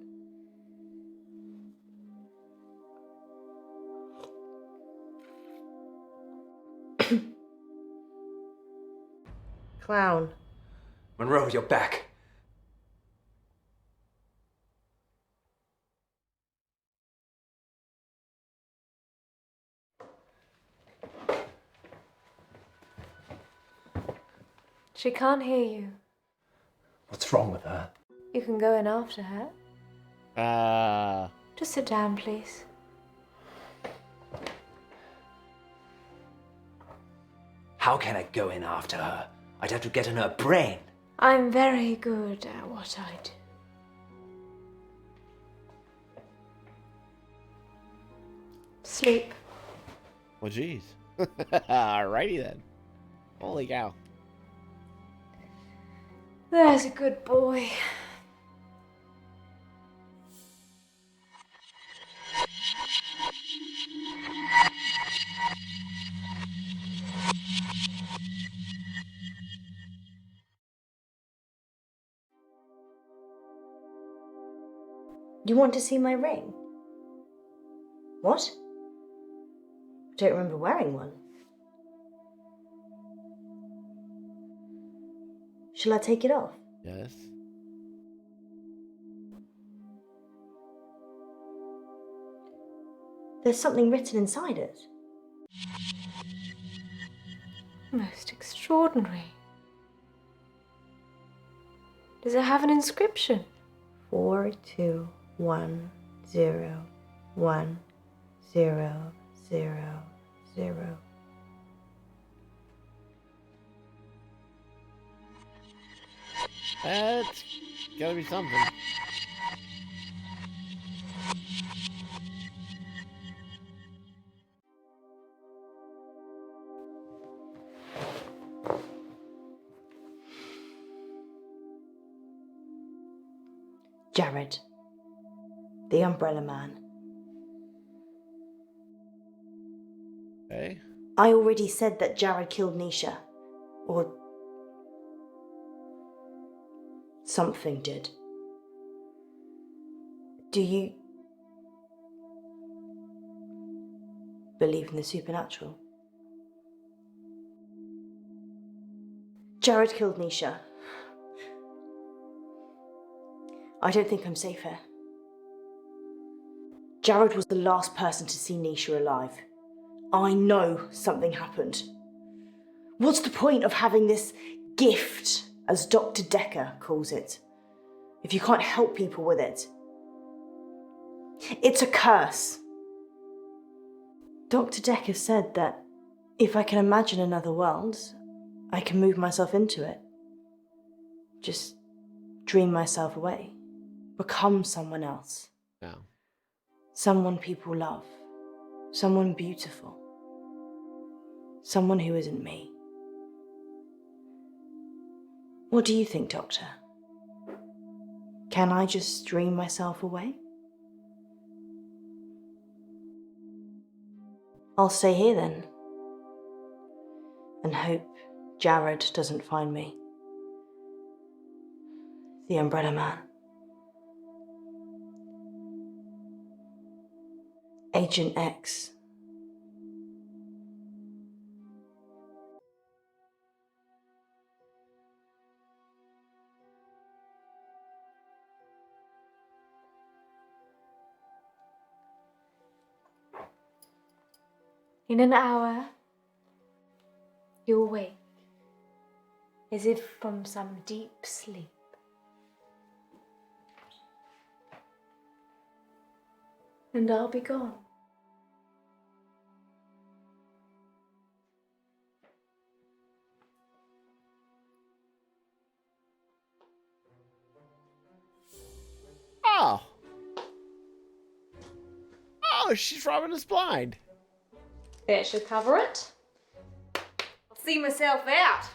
Clown. Monroe, you're back. She can't hear you. What's wrong with her? You can go in after her. Just sit down, please. How can I go in after her? I'd have to get in her brain. I'm very good at what I do. Sleep. Well, geez. Alrighty then. Holy cow. There's a good boy. You want to see my ring? What? I don't remember wearing one. Shall I take it off? Yes. There's something written inside it. Most extraordinary. Does it have an inscription? 42101000. That's gotta be something. Jared, the Umbrella Man. Okay. I already said that Jared killed Nisha. Or something did. Do you believe in the supernatural? Jared killed Nisha. I don't think I'm safe here. Jared was the last person to see Nisha alive. I know something happened. What's the point of having this gift, as Dr. Decker calls it, if you can't help people with it? It's a curse. Dr. Decker said that if I can imagine another world, I can move myself into it. Just dream myself away. Become someone else. Yeah. Someone people love. Someone beautiful. Someone who isn't me. What do you think, Doctor? Can I just dream myself away? I'll stay here then. And hope Jared doesn't find me. The Umbrella Man. Agent X. In an hour, you'll wake, as if from some deep sleep. And I'll be gone. Oh. Oh, she's robbing us blind. That should cover it. I'll see myself out.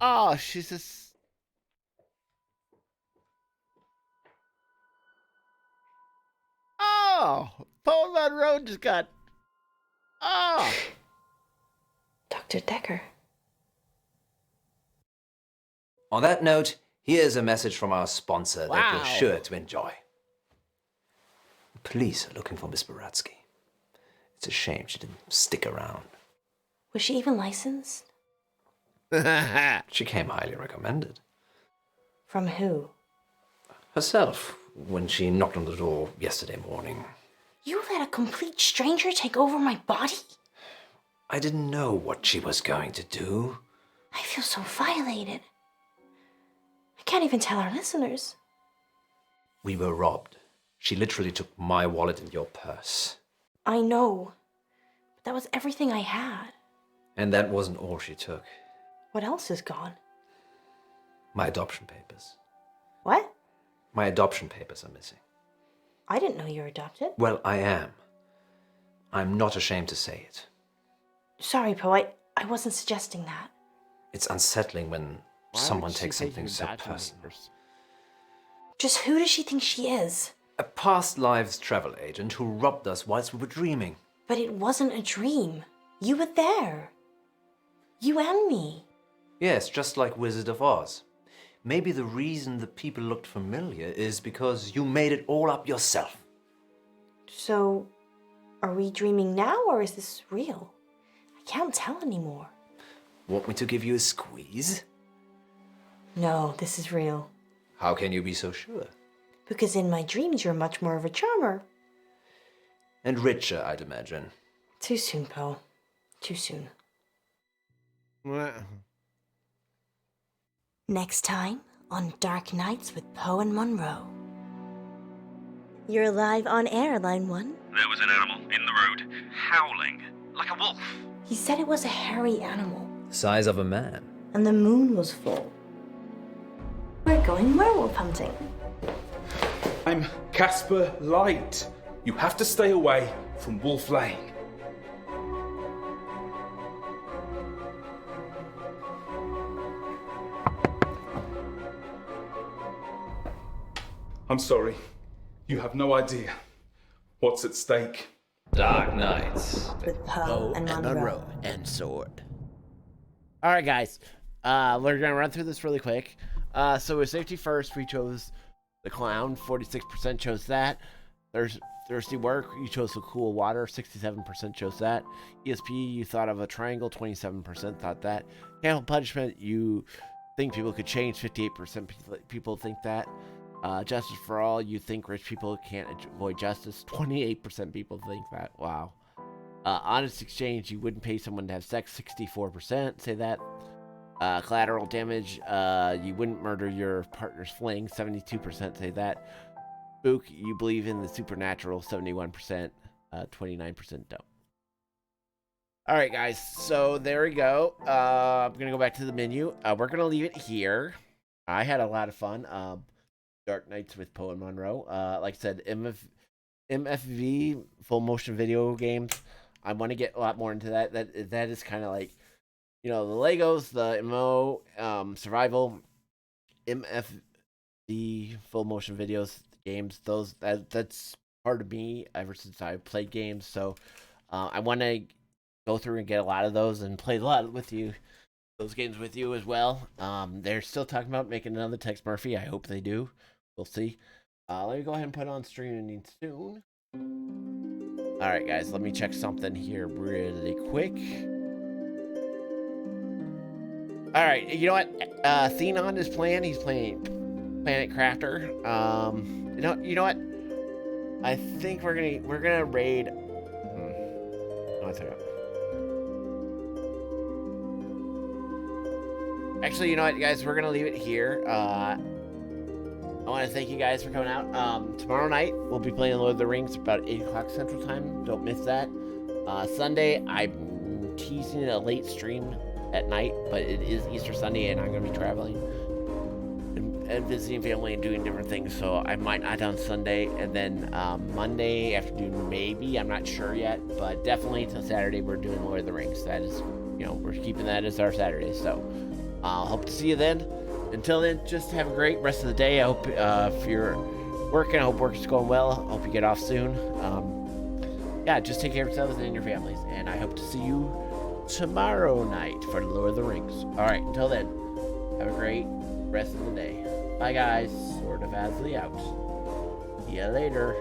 Oh, she's just... Oh, Paul Monroe just got... Oh. Dr. Decker. On that note, here's a message from our sponsor that you're Wow. sure to enjoy. The police are looking for Miss Baratsky. It's a shame she didn't stick around. Was she even licensed? She came highly recommended. From who? Herself, when she knocked on the door yesterday morning. You let a complete stranger take over my body? I didn't know what she was going to do. I feel so violated. I can't even tell our listeners. We were robbed. She literally took my wallet and your purse. I know. But that was everything I had. And that wasn't all she took. What else is gone? My adoption papers. What? My adoption papers are missing. I didn't know you were adopted. Well, I am. I'm not ashamed to say it. Sorry, Poe. I wasn't suggesting that. It's unsettling when someone takes something so personal. Just who does she think she is? A past lives travel agent who robbed us whilst we were dreaming. But it wasn't a dream. You were there. You and me. Yes, just like Wizard of Oz. Maybe the reason the people looked familiar is because you made it all up yourself. So, are we dreaming now or is this real? I can't tell anymore. Want me to give you a squeeze? No, this is real. How can you be so sure? Because in my dreams you're much more of a charmer. And richer, I'd imagine. Too soon, Poe. Too soon. Next time on Dark Nights with Poe and Monroe. You're live on air, Line 1. There was an animal in the road, howling, like a wolf. He said it was a hairy animal. Size of a man. And the moon was full. We're going werewolf hunting. I'm Casper Light. You have to stay away from Wolf Lane. I'm sorry. You have no idea what's at stake. Dark Nights. With Poe and Monroe. And Sword. All right, guys. We're gonna run through this really quick. So with safety first, we chose the clown. 46% chose that. There's thirsty work. You chose the cool water. 67% chose that. ESP, you thought of a triangle. 27% thought that. Capital punishment, you think people could change. 58% people think that. Justice for all, you think rich people can't avoid justice. 28% people think that. Wow. Honest exchange, you wouldn't pay someone to have sex. 64% say that. Collateral damage, you wouldn't murder your partner's fling. 72% say that. Spook, you believe in the supernatural. 71%. 29% don't. Alright, guys, so there we go. I'm gonna go back to the menu. We're gonna leave it here. I had a lot of fun. Dark Nights with Poe and Monroe. Like I said, MFV, full motion video games. I want to get a lot more into that. That is kind of like, you know, the Legos, the MMO, survival, the full motion videos, games, that's part of me ever since I played games. So I want to go through and get a lot of those and play a lot with you, those games with you as well. They're still talking about making another Tex Murphy. I hope they do. We'll see. Let me go ahead and put on streaming soon. All right, guys, let me check something here really quick. All right, you know what? Thenon is playing. He's playing Planet Crafter. You know what? I think we're gonna raid. One second. Actually, you know what, guys? We're gonna leave it here. I want to thank you guys for coming out. Tomorrow night we'll be playing Lord of the Rings about 8 o'clock Central Time. Don't miss that. Sunday I'm teasing a late stream at night, but it is Easter Sunday and I'm gonna be traveling and visiting family and doing different things, so I might not on Sunday. And then Monday afternoon, maybe, I'm not sure yet, but definitely till Saturday we're doing Lord of the Rings. That is, we're keeping that as our Saturday. So hope to see you then. Until then, just have a great rest of the day. I hope if you're working, I hope work is going well. I hope you get off soon. Yeah, just take care of yourselves and your families, and I hope to see you tomorrow night for the Lord of the Rings. All right, until then, have a great rest of the day. Bye, guys. Sword of Asley out. See ya later.